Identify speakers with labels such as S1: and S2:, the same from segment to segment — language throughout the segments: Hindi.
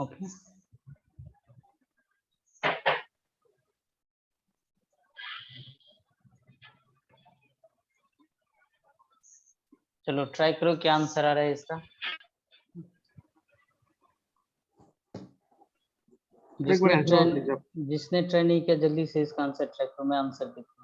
S1: ओके चलो ट्राई करो क्या आंसर आ रहा है इसका। जिसने ट्राई नहीं किया जल्दी से इसका आंसर ट्राई करो, मैं आंसर देखता हूँ।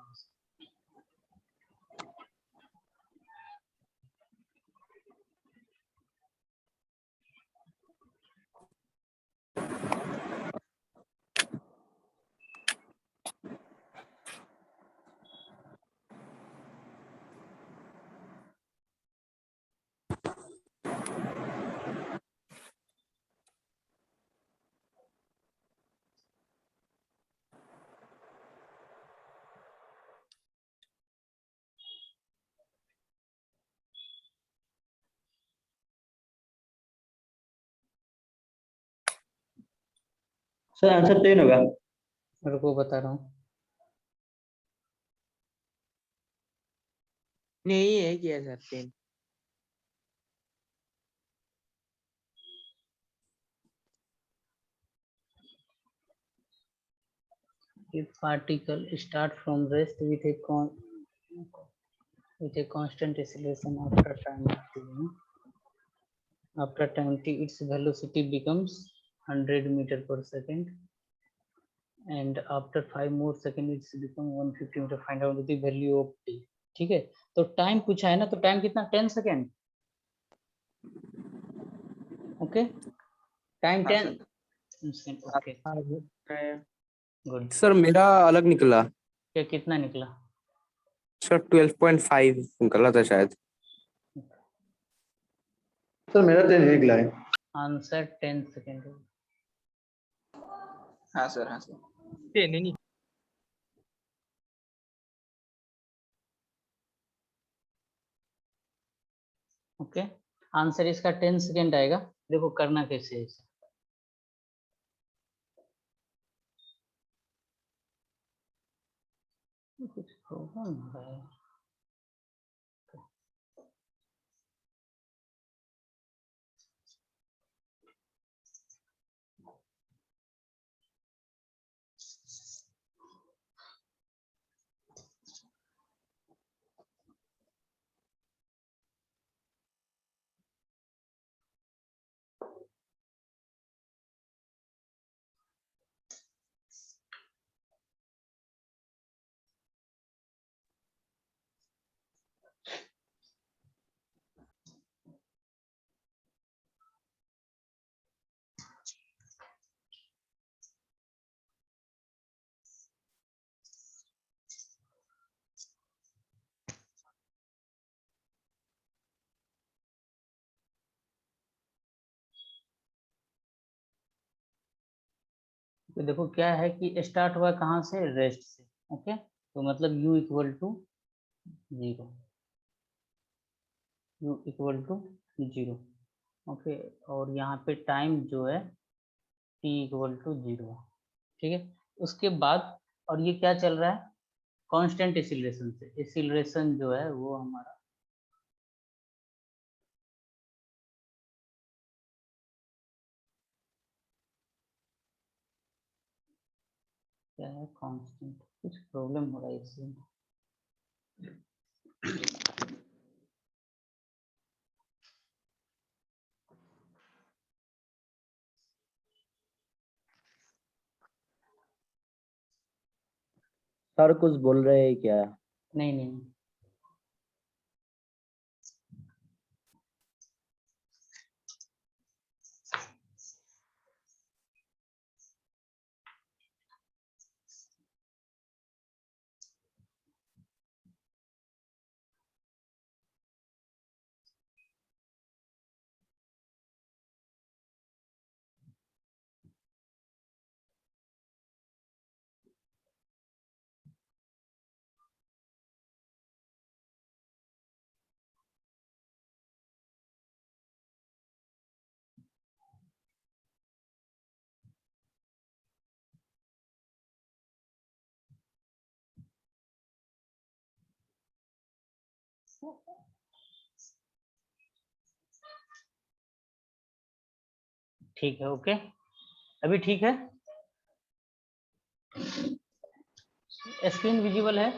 S2: सर आंसर 10 होगा।
S1: रुको बता रहा हूँ।
S3: नहीं है क्या sir 10?
S1: If particle start from rest with a constant acceleration after time t, after time t its velocity becomes 100 meter per second and after 5 more seconds it's become 150 meter. Find out the value of t. ठीक है, तो टाइम पूछा है ना, तो टाइम कितना 10 second. Okay time 10 second. Okay good.
S4: Sir मेरा अलग निकला
S1: क्या कितना निकला?
S4: सर 12.5 निकला था शायद।
S2: सर मेरा 10 निकला है।
S1: Answer 10 second.
S3: हाँ सर 10 नहीं।
S1: ओके आंसर इसका 10 सेकेंड आएगा। देखो करना कैसे है इसे। कुछ प्रॉब्लम हो रहा है। तो देखो क्या है कि स्टार्ट हुआ कहाँ से, रेस्ट से। ओके तो मतलब u equal to 0, u equal to 0। Okay और यहाँ पे टाइम जो है t इक्वल टू 0। ठीक है उसके बाद और ये क्या चल रहा है, कांस्टेंट एक्सीलरेशन से। एक्सीलरेशन जो है वो हमारा क्या है, कांस्टेंट। कुछ प्रॉब्लम हो रहा है इससे।
S2: सर कुछ बोल रहे हैं क्या?
S1: नहीं नहीं ठीक है ओके। अभी ठीक है? स्क्रीन विजिबल है?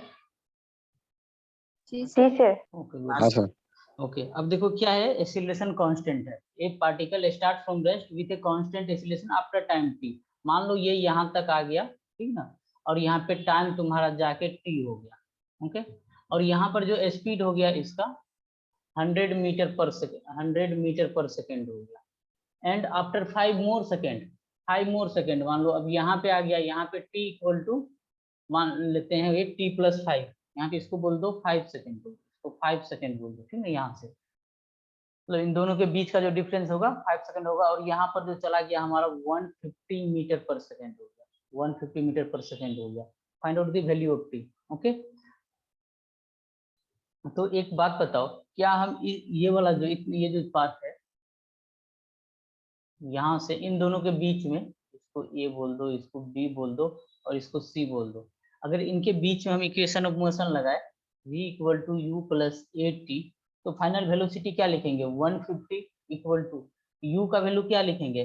S5: जी सर।
S1: ओके
S3: हाँ
S1: गुड।
S3: सर।
S1: ओके, अब देखो क्या है, एक्सीलरेशन कांस्टेंट है। एक particle start from rest with a constant acceleration after time T. मान लो ये यहाँ तक आ गया, ठीक ना, और यहाँ पे टाइम तुम्हारा जाके टी हो गया, ओके। और यहाँ पर जो स्पीड हो गया इसका 100 मीटर पर सेकेंड, 100 मीटर पर सेकेंड हो गया। And after 5 more second, 5 more second मान लो अब यहाँ पे आ गया, यहाँ पे टी इक्वल टू मान लेते हैं ये टी प्लस 5, यहाँ पे इसको बोल दो 5 सेकेंड, तो 5 सेकेंड बोल दो, ठीक है। यहाँ से मतलब इन दोनों के बीच का जो डिफरेंस होगा 5 सेकंड होगा। और यहाँ पर जो चला गया हमारा 150 मीटर पर सेकंड हो गया, 150 मीटर पर सेकंड हो गया। Find out the value of T, okay. तो एक बात बताओ, क्या हम ये वाला जो ये जो पाथ है यहाँ से इन दोनों के बीच में, इसको ए बोल दो, इसको बी बोल दो और इसको सी बोल दो, अगर इनके बीच में हम इक्वेशन ऑफ मोशन लगाए v equal to u plus a t, तो फाइनल वेलोसिटी क्या लिखेंगे 150 इक्वल टू u का वैल्यू क्या लिखेंगे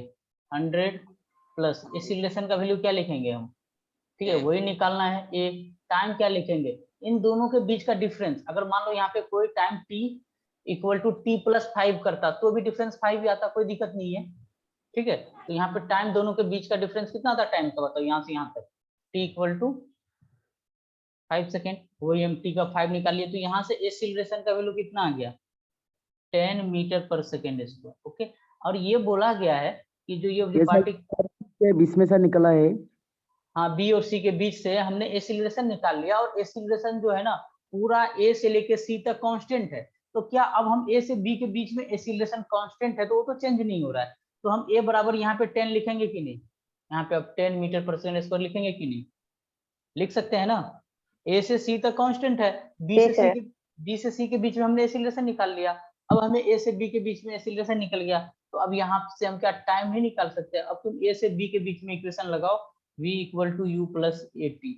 S1: 100 प्लस एक्सीलरेशन का वैल्यू क्या लिखेंगे हम, ठीक है, वही निकालना है। ए टाइम क्या लिखेंगे, इन दोनों के बीच का डिफरेंस, अगर मान लो यहाँ पे कोई time t equal to t plus 5 करता तो भी डिफरेंस 5 ही आता, कोई दिक्कत नहीं है, ठीक है। तो यहाँ पे टाइम दोनों के बीच का डिफरेंस कितना था टाइम का, बताओ यहाँ से यहाँ तक t इक्वल टू 5 सेकेंड, वही हम t का 5 निकालिए, तो यहाँ से एक्सीलरेशन का वैल्यू कितना आ गया 10 मीटर पर सेकेंड स्क्वायर, ओके। और ये बोला गया है कि जो ये पार्टिकल
S2: बीच में से निकला है,
S1: हाँ बी और सी के बीच से हमने एक्सीलरेशन निकाल लिया, और एक्सीलरेशन जो है ना पूरा ए से लेके सी तक कांस्टेंट है। तो क्या अब हम ए से बी के बीच में एक्सीलरेशन कांस्टेंट है तो वो तो चेंज नहीं हो रहा है, तो हम ए बराबर यहाँ पे 10 लिखेंगे कि नहीं, यहाँ पे अब 10 मीटर पर सेकेंड स्क्वायर लिखेंगे कि नहीं, लिख सकते हैं ना। ए से सी तक कांस्टेंट है, बी से सी के बीच में हमने एक्सीलरेशन निकाल लिया, अब हमें ए से बी के बीच में एक्सीलरेशन निकल गया, तो अब यहाँ से हम क्या टाइम नहीं निकाल सकते, अब तुम ए से बी के बीच में इक्वेशन लगाओ v equal to u plus a t,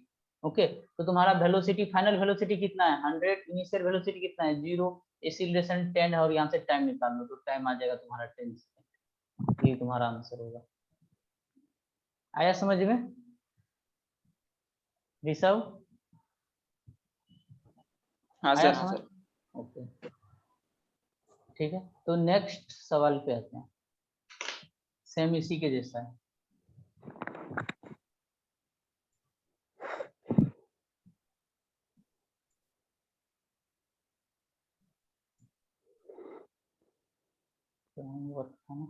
S1: okay. तो तुम्हारा वेलोसिटी, फाइनल वेलोसिटी कितना है 100, इनिशियल वेलोसिटी कितना है 0, एक्सीलरेशन 10 है, और यहाँ से टाइम निकाल लो तो टाइम आ जाएगा तुम्हारा 10 सेकेंड। ये तुम्हारा आंसर होगा। आया समझ में ऋषभ?
S3: हाँ
S1: आया
S3: सर। हाँ
S1: समझ?
S3: सर।
S1: ओके ठीक है, तो नेक्स्ट सवाल पे आते हैं, सेम इसी के जैसा है। वर्क था ना,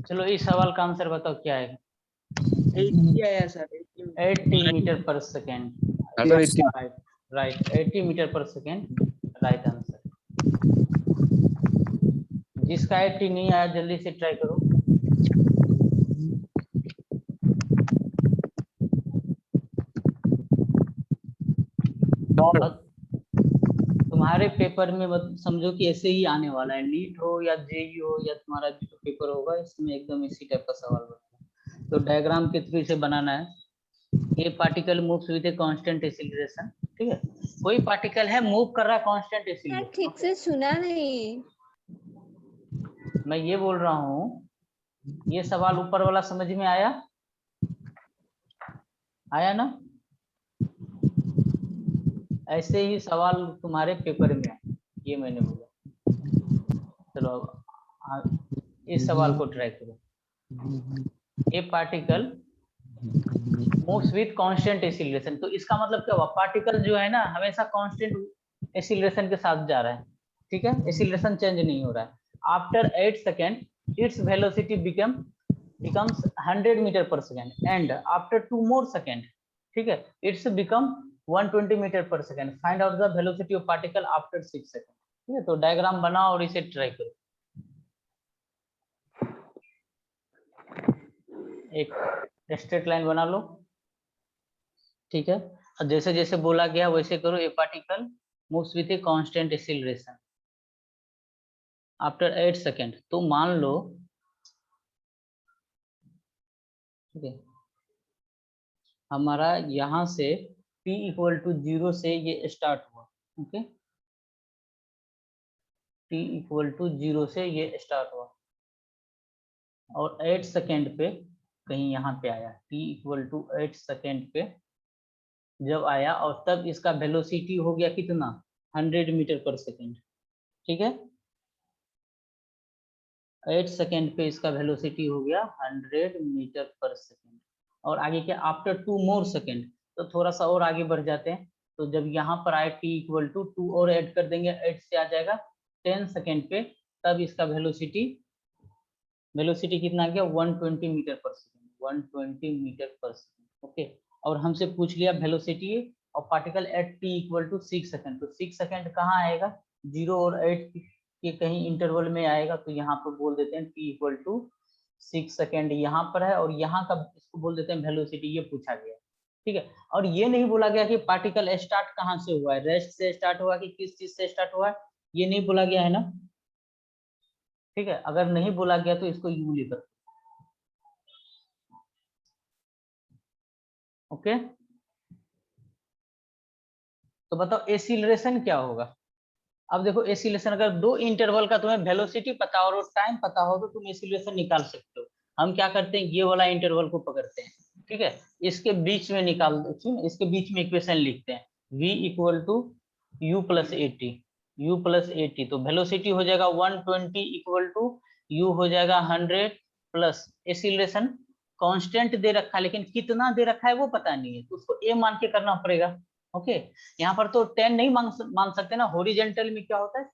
S1: चलो इस सवाल का आंसर बताओ क्या है।
S3: 80 आया सर,
S1: 80 मीटर पर सेकेंड, राइट 80 मीटर पर सेकेंड राइट आंसर। जिसका 80 नहीं आया जल्दी से ट्राई करो। तुम्हारे पेपर में समझो कि ऐसे ही आने वाला है, नीट हो या जेई हो या तुम्हारा जो पेपर होगा इसमें एकदम इसी टाइप का सवाल बनेगा। तो डायग्राम के थ्रू इसे बनाना है। ये particle moves with a constant acceleration, ठीक है, कोई पार्टिकल है मूव कर रहा है कांस्टेंट एक्सीलरेशन।
S5: ठीक से सुना नहीं।
S1: मैं ये बोल रहा हूँ, ये सवाल ऊपर वाला समझ में आया, आया ना? ऐसे ही सवाल तुम्हारे पेपर में है, ये मैंने बोला। चलो अब इस सवाल को ट्राई करो। ए particle moves with constant acceleration, तो इसका मतलब क्या हुआ, पार्टिकल जो है ना हमेशा कांस्टेंट एक्सीलरेशन के साथ जा रहा है, ठीक है, एक्सीलरेशन चेंज नहीं हो रहा है। After 8 second its velocity becomes 100 metre पर second, and after 2 more second, ठीक है, इट्स बिकम 120 मीटर पर second. Find out the velocity of particle after 6 second, ठीक है। तो डायग्राम बनाओ और इसे ट्राई करो। एक स्ट्रेट लाइन बना लो, ठीक है। और जैसे जैसे बोला गया वैसे करो। ए particle moves with a constant acceleration after 8 second. तो मान लो, ठीक है, हमारा यहाँ से t इक्वल टू 0 से ये स्टार्ट हुआ, ओके, t इक्वल टू 0 से ये स्टार्ट हुआ और 8 सेकेंड पे कहीं यहाँ पे आया। t इक्वल टू 8 सेकेंड पे जब आया और तब इसका वेलोसिटी हो गया कितना, 100 मीटर पर सेकेंड, ठीक है। 8 सेकेंड पे इसका वेलोसिटी हो गया 100 मीटर पर सेकेंड। और आगे क्या, आफ्टर 2 मोर सेकेंड, तो थोड़ा सा और आगे बढ़ जाते हैं। तो जब यहाँ पर आए t इक्वल टू 2 और ऐड कर देंगे, 8 से आ जाएगा 10 सेकेंड पे, तब इसका वेलोसिटी कितना आ गया, 120 मीटर पर सेकेंड, 120 मीटर पर सेकेंड, ओके। और हमसे पूछ लिया वेलोसिटी और particle at t equal to 6 second. तो 6 सेकेंड कहाँ आएगा, 0 और 8 के कहीं इंटरवल में आएगा। तो यहाँ पर बोल देते हैं t इक्वल टू 6 सेकेंड यहाँ पर है, और यहाँ का इसको बोल देते हैं वेलोसिटी, ये पूछा गया, ठीक है। और ये नहीं बोला गया कि पार्टिकल स्टार्ट कहाँ से हुआ है, रेस्ट से स्टार्ट हुआ कि किस चीज से स्टार्ट हुआ है, ये नहीं बोला गया है ना, ठीक है। अगर नहीं बोला गया तो इसको यू लिख, ओके। तो बताओ एसिलरेशन क्या होगा। अब देखो एसिलेशन, अगर दो इंटरवल का तुम्हें वेलोसिटी पता हो और टाइम पता हो तो तुम एसिलेशन निकाल सकते हो। हम क्या करते हैं, ये वाला इंटरवल को पकड़ते हैं, ठीक है, इसके बीच में निकाल, इसके बीच में इक्वेशन लिखते हैं, v equal to u plus a t. तो वेलोसिटी हो जाएगा 120 इक्वल टू u हो जाएगा 100 प्लस एसिलेशन कांस्टेंट दे रखा है, लेकिन कितना दे रखा है वो पता नहीं है, तो उसको a मान के करना पड़ेगा, ओके। यहाँ पर तो 10 नहीं मान सकते ना। हॉरिजॉन्टल में क्या होता है,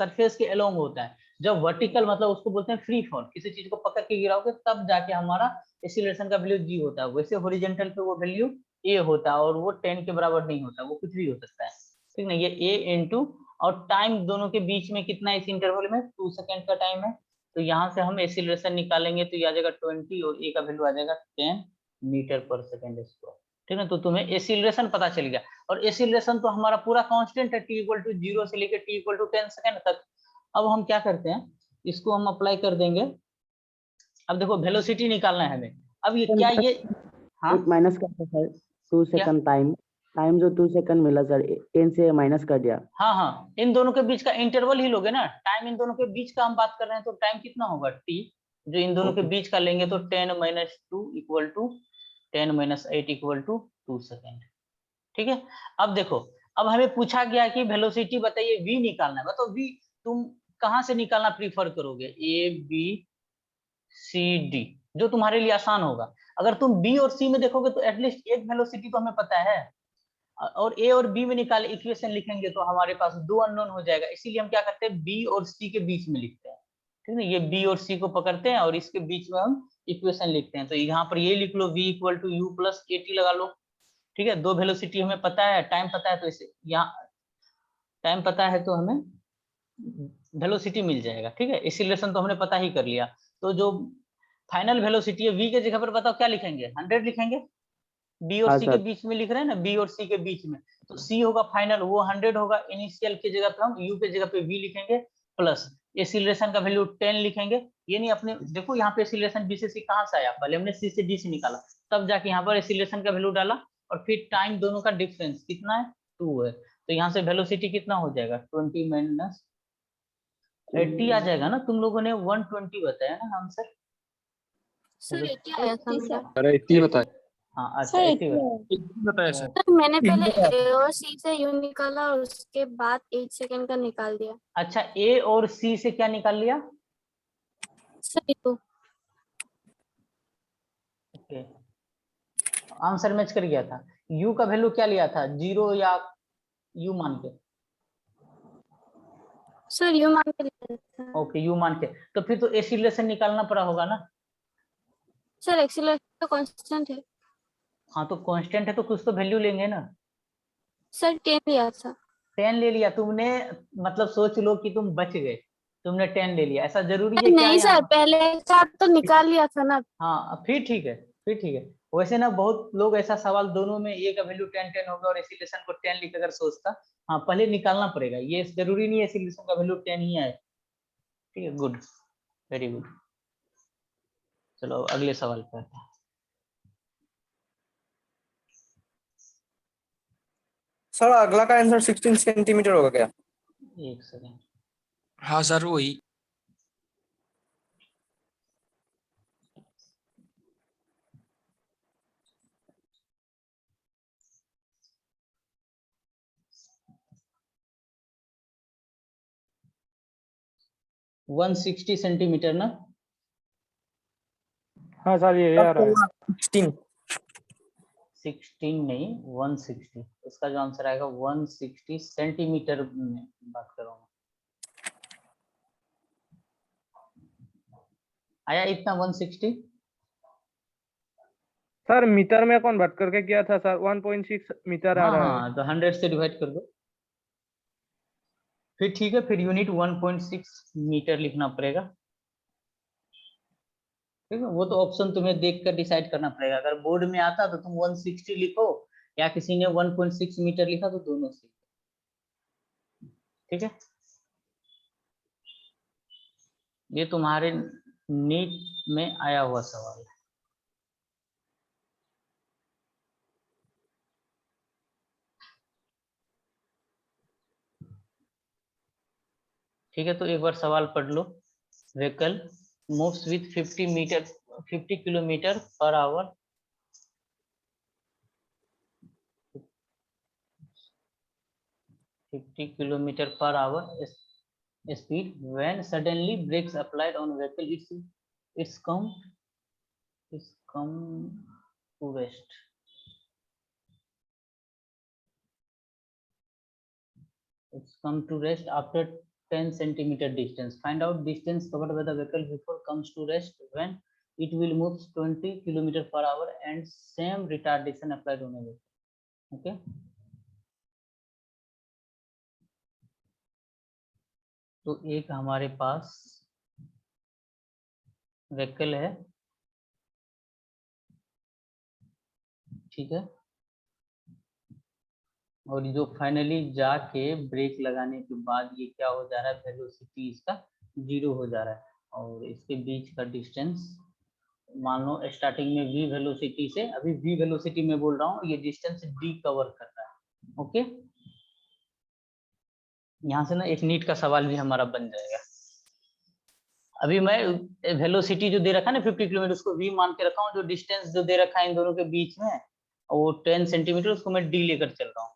S1: सरफेस के अलोंग होता है। जब वर्टिकल मतलब उसको बोलते हैं फ्री फॉल, किसी चीज को पकड़ के गिराओगे तब जाके हमारा एक्सीलरेशन का वैल्यू g होता है। वैसे हॉरिजॉन्टल पे वो वैल्यू a होता है और वो 10 के बराबर नहीं होता, वो कुछ भी हो सकता है, ठीक ना। ये a इंटू, और टाइम दोनों के बीच में कितना है इस इंटरवल में, 2 सेकेंड का टाइम है। तो यहाँ से हम एक्सीलरेशन निकालेंगे तो ये आ जाएगा 20 और a का वैल्यू आ जाएगा 10 मीटर पर सेकेंड स्क्वायर, ठीक है। तो तुम्हें एक्सीलरेशन पता चल गया। और एक्सीलरेशन तो हमारा पूरा कांस्टेंट है, t इक्वल टू 0 से लेकर t इक्वल टू 10 सेकेंड तक। अब हम क्या करते हैं, इसको हम अप्लाई कर देंगे। अब देखो वेलोसिटी निकालना है हमें। अब ये क्या, ये हाँ
S2: माइनस करते सर 2 सेकंड टाइम जो 2 सेकंड मिला सर 10 से माइनस कर दिया।
S1: हाँ हाँ, इन दोनों के बीच का इंटरवल ही लोगे ना, टाइम इन दोनों के बीच का हम बात कर रहे हैं, तो टाइम कितना होगा t, जो इन दोनों के बीच का लेंगे तो 10 minus 2 equal to 10 minus 8 equal to 2 second, ठीक है। अब देखो, अब हमें पूछा गया कि वेलोसिटी बताइए, v निकालना है। बताओ v तुम कहां से निकालना प्रीफर करोगे, a b c d, जो तुम्हारे लिए आसान होगा। अगर तुम b और c में देखोगे तो एटलीस्ट एक वेलोसिटी तो हमें पता है, और a और b में निकाले इक्वेशन लिखेंगे तो हमारे पास दो अननोन हो जाएगा। इसीलिए हम क्या करते हैं, b और c के बीच में लिखते हैं, ठीक है। ये b और c को पकड़ते हैं और इसके बीच में हम इक्वेशन लिखते हैं। तो यहाँ पर ये लिख लो, v equal to u plus a t लगा लो, ठीक है। दो वेलोसिटी हमें पता है, टाइम पता है, तो इसे यहाँ टाइम पता है तो हमें वेलोसिटी मिल जाएगा, ठीक है। एक्सीलरेशन तो हमने पता ही कर लिया। तो जो फाइनल वेलोसिटी है v के जगह पर बताओ क्या लिखेंगे, 100 लिखेंगे। b और
S2: हाँ
S1: c
S2: सर।
S1: के बीच में लिख रहे हैं ना, b और c के बीच में, तो c होगा फाइनल, वो 100 होगा। इनिशियल की जगह पे हम u के जगह पे v लिखेंगे, प्लस एक्सीलरेशन का वैल्यू 10 लिखेंगे। ये नहीं, अपने देखो यहाँ पे एक्सीलरेशन b से c कहाँ से आया, पहले हमने c से d से निकाला, तब जाके यहाँ पर एक्सीलरेशन का वैल्यू डाला, और फिर टाइम दोनों का डिफरेंस कितना है, 2 है। तो यहाँ से वेलोसिटी कितना हो जाएगा, 20 माइनस 80 आ जाएगा ना। तुम लोगों ने 120 बताया ना आंसर,
S5: सर 80 आया था मेरा।
S6: अरे इतनी बताए
S1: हाँ अच्छा
S5: सर
S1: 80
S6: बताया सर।
S5: सर मैंने पहले ए और सी से यू निकाला और उसके बाद 8 सेकंड का निकाल दिया।
S1: अच्छा, a और c से क्या निकाल लिया,
S5: sir you.
S1: Okay, answer match कर गया था। u का वैल्यू क्या लिया था, 0 या u मान के,
S5: सर यू मान के लिया था।
S1: ओके u मान के, तो फिर तो एक्सीलरेशन निकालना पड़ा होगा ना।
S5: सर एक्सीलरेशन तो कांस्टेंट है।
S1: हाँ तो कांस्टेंट है तो कुछ तो वैल्यू लेंगे ना।
S5: सर 10 लिया था।
S1: 10 ले लिया तुमने, मतलब सोच लो कि तुम बच गए, तुमने 10 ले लिया, ऐसा जरूरी है क्या
S5: नहीं सर,
S1: यहाँ?
S5: पहले का तो निकाल लिया था ना।
S1: हाँ फिर ठीक है, फिर ठीक है। वैसे ना बहुत लोग ऐसा सवाल दोनों में ए का वैल्यू 10 होगा और एसिलेशन को 10 लिख अगर सोचता, हाँ पहले निकालना पड़ेगा, ये जरूरी नहीं है एसिलेशन का वैल्यू 10 ही आए। ठीक है, गुड, वेरी गुड। चलो अगले सवाल पे आते हैं।
S4: सर अगला का आंसर 16 सेंटीमीटर होगा क्या?
S1: एक सेकेंड,
S6: हाँ सर वही।
S1: वन 160 सेंटीमीटर ना?
S7: हाँ सर ये आ रहा है।
S4: 16
S1: 16 नहीं, 160, इसका जो आंसर आएगा 160 सेंटीमीटर में बात कर रहा हूँ। आया इतना 160?
S7: सर मीटर में कौन बात करके किया था सर? 1.6 मीटर आ
S1: हाँ
S7: रहा है।
S1: हाँ, तो 100 से डिवाइड कर दो, फिर ठीक है, फिर यूनिट 1.6 मीटर लिखना पड़ेगा। ठीक है, वो तो ऑप्शन तुम्हें देख कर डिसाइड करना पड़ेगा। अगर बोर्ड में आता तो तुम 160 लिखो, या किसी ने 1.6 मीटर लिखा, तो दोनों से। ठीक है, ये तुम्हारे नीट में आया हुआ सवाल है। ठीक है, तो एक बार सवाल पढ़ लो। Vehicle moves with 50 kilometre per hour 50 kilometer per hour speed. When suddenly brakes applied on vehicle, it's come to rest. It's come to rest after 10 centimeter distance. Find out distance covered by the vehicle before comes to rest when it will move 20 kilometer per hour and same retardation applied on a vehicle. Okay. तो एक हमारे पास व्हीकल है, ठीक है, और जो फाइनली जाके ब्रेक लगाने के बाद ये क्या हो जा रहा है, वेलोसिटी इसका 0 हो जा रहा है, और इसके बीच का डिस्टेंस मान लो स्टार्टिंग में v वेलोसिटी से, अभी v वेलोसिटी में बोल रहा हूँ, ये डिस्टेंस d कवर कर रहा है। ओके, यहाँ से ना एक नीट का सवाल भी हमारा बन जाएगा। अभी मैं वेलोसिटी जो दे रखा है ना 50 किलोमीटर, उसको v मान के रखा हूँ, जो डिस्टेंस जो दे रखा है इन दोनों के बीच में वो 10 सेंटीमीटर, उसको मैं d लेकर चल रहा हूँ।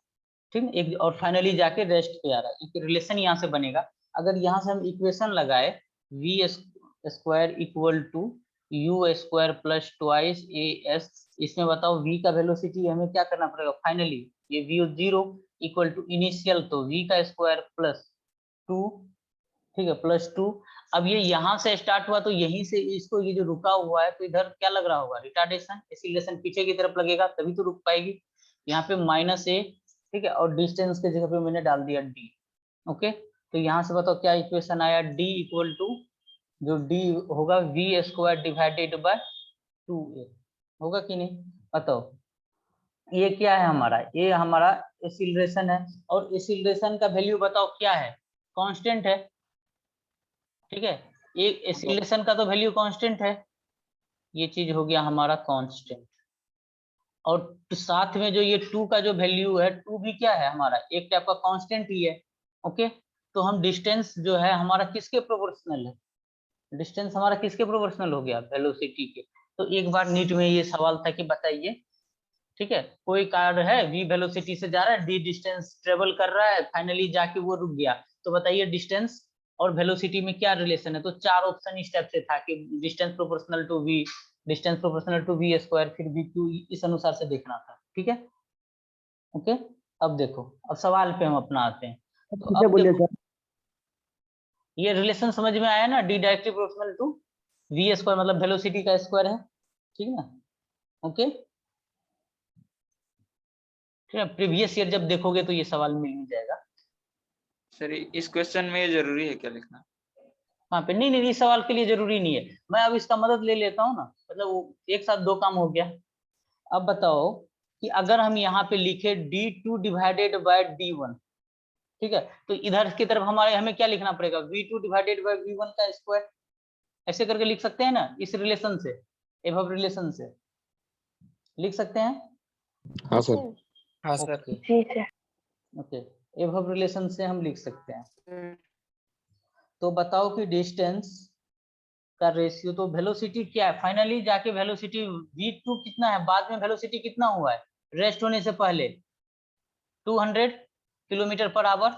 S1: ठीक, एक और फाइनली जाके रेस्ट पे आ रहा है। एक रिलेशन यहाँ से बनेगा, अगर यहाँ से हम इक्वेशन लगाए v square equal to u square plus twice as, इसमें बताओ v का वेलोसिटी हमें क्या करना पड़ेगा, फाइनली ये v 0 इक्वल टू इनिशियल, तो v का स्क्वायर प्लस 2, ठीक है, प्लस 2। अब ये यहाँ से स्टार्ट हुआ तो यहीं से इसको, ये जो रुका हुआ है, तो इधर क्या लग रहा होगा, रिटार्डेशन, एक्सीलरेशन पीछे की तरफ लगेगा, तभी तो रुक पाएगी। यहाँ पे -a, ठीक है, और डिस्टेंस के जगह पे मैंने डाल दिया d। ओके, तो यहाँ से बताओ क्या इक्वेशन आया, d इक्वल टू, जो d होगा v square divided by 2a, होगा कि नहीं, बताओ। ये क्या है हमारा, ये हमारा एक्सीलरेशन है, और एक्सीलरेशन का वैल्यू बताओ क्या है, कांस्टेंट है। ठीक है, एक एक्सीलरेशन का तो वैल्यू कांस्टेंट है, ये चीज हो गया हमारा कांस्टेंट, और साथ में जो ये 2 का जो वैल्यू है, 2 भी क्या है हमारा, एक टाइप का कांस्टेंट ही है। ओके, तो हम डिस्टेंस जो है हमारा किसके प्रोपोर्शनल है, डिस्टेंस हमारा किसके प्रोपोर्शनल हो गया, वेलोसिटी के। तो एक बार नीट में ये सवाल था कि बताइए, ठीक है, कोई कार है v वेलोसिटी से जा रहा है, d डिस्टेंस ट्रेवल कर रहा है, फाइनली जाके वो रुक गया, तो बताइए डिस्टेंस और वेलोसिटी में क्या रिलेशन है। तो 4 ऑप्शन इस टाइप से था कि distance proportional to v, distance proportional to v square, फिर v2, इस अनुसार से देखना था। ठीक है, ओके, अब देखो, अब सवाल पे हम अपना आते हैं। तो अब
S2: बोलिए
S1: देखो,
S2: सर।
S1: ये रिलेशन समझ में आया ना, d directly proportional to v square, मतलब वेलोसिटी का स्क्वायर है, ठीक है ना। ओके, ठीक है, प्रीवियस ईयर जब देखोगे तो ये सवाल मिल ही जाएगा।
S3: सर इस क्वेश्चन में ये जरूरी है क्या लिखना?
S1: वहां पे नहीं नहीं, इस सवाल के लिए जरूरी नहीं है, मैं अब इसका मदद ले लेता हूँ ना, मतलब वो एक साथ दो काम हो गया। अब बताओ कि अगर हम यहाँ पे लिखे d2 डिवाइडेड बाय d1, ठीक है, तो इधर की तरफ हमारे हमें क्या लिखना पड़ेगा, v2 डिवाइडेड बाय v1 का स्क्वायर, ऐसे करके लिख सकते हैं ना, इस रिलेशन से, एबव रिलेशन से लिख सकते हैं।
S4: हाँ सर।
S6: हाँ sir.
S1: Okay okay, above relation से हम लिख सकते हैं। तो बताओ कि डिस्टेंस का रेशियो, तो वेलोसिटी क्या है, फाइनली जाके वेलोसिटी v2 कितना है, बाद में वेलोसिटी कितना हुआ है रेस्ट होने से पहले, 200 किलोमीटर पर आवर,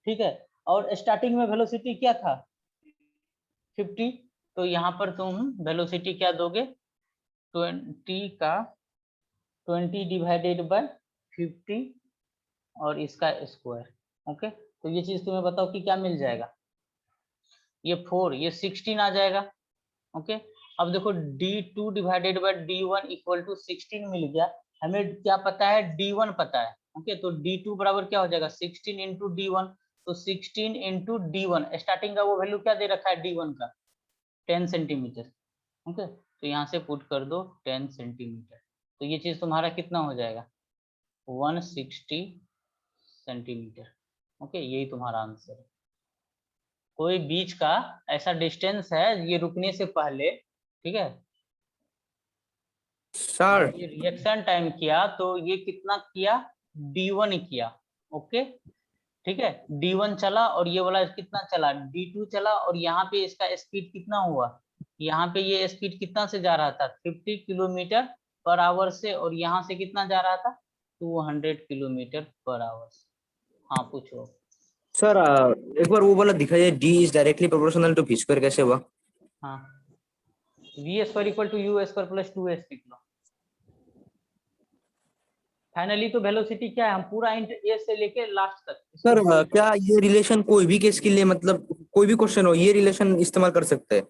S1: ठीक है, और स्टार्टिंग में वेलोसिटी क्या था 50, तो यहाँ पर तुम वेलोसिटी क्या दोगे, 20 डिवाइडेड बाय 50 और इसका स्क्वायर। ओके, तो ये चीज तुम्हें बताओ कि क्या मिल जाएगा, ये 4, ये 16 आ जाएगा। ओके, अब देखो d2 divided by d1 equal to 16 मिल गया, हमें क्या पता है, d1 पता है। ओके, तो d2 बराबर क्या हो जाएगा, 16 इंटू d1, तो 16 इंटू d1, स्टार्टिंग का वो वैल्यू क्या दे रखा है d1 का, 10 सेंटीमीटर। ओके, तो यहाँ से पुट कर दो 10 सेंटीमीटर, तो ये चीज तुम्हारा कितना हो जाएगा, 160 सेंटीमीटर। ओके, यही तुम्हारा आंसर है। कोई बीच का ऐसा डिस्टेंस है ये रुकने से पहले, ठीक है,
S4: सर
S1: ये रिएक्शन टाइम किया तो ये कितना किया, d1 किया। ओके, ठीक है, d1 चला और ये वाला कितना चला, d2 चला, और यहाँ पे इसका स्पीड कितना हुआ, यहाँ पे ये स्पीड कितना से जा रहा था, 50 किलोमीटर पर आवर से, और यहाँ से कितना जा रहा था, 200 किलोमीटर पर आवर से। हाँ पूछो।
S4: सर एक बार वो वाला दिखाइए, d is directly proportional to v square, कैसे हुआ।
S1: हाँ, v square equal to u square plus 2s लिख लो। फाइनली तो वेलोसिटी क्या है, हम पूरा ए से लेके लास्ट तक
S4: सर
S1: इसको
S4: क्या ये रिलेशन कोई भी केस के लिए, मतलब कोई भी क्वेश्चन हो, ये रिलेशन इस्तेमाल कर सकते हैं।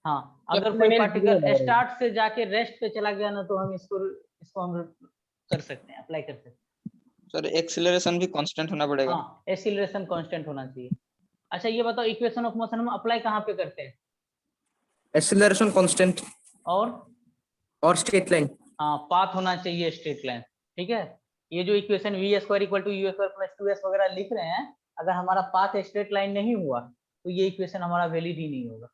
S1: हाँ, अगर कोई पार्टिकल स्टार्ट से जाके रेस्ट पे चला गया ना, तो हम इसको हम कर सकते हैं, अप्लाई कर सकते हैं।
S3: सर एक्सीलरेशन भी कांस्टेंट होना पड़ेगा।
S1: हाँ, एक्सीलरेशन कांस्टेंट होना चाहिए। अच्छा ये बताओ, इक्वेशन ऑफ मोशन हम अप्लाई कहाँ पे करते हैं,
S4: एक्सेलरेशन कांस्टेंट
S1: और
S4: स्ट्रेट लाइन।
S1: हाँ, पाथ होना चाहिए स्ट्रेट लाइन, ठीक है। ये जो equation v square equal to u square plus 2s वगैरह लिख रहे हैं, अगर हमारा पाथ स्ट्रेट लाइन नहीं हुआ तो ये इक्वेशन हमारा वैलिड ही नहीं होगा,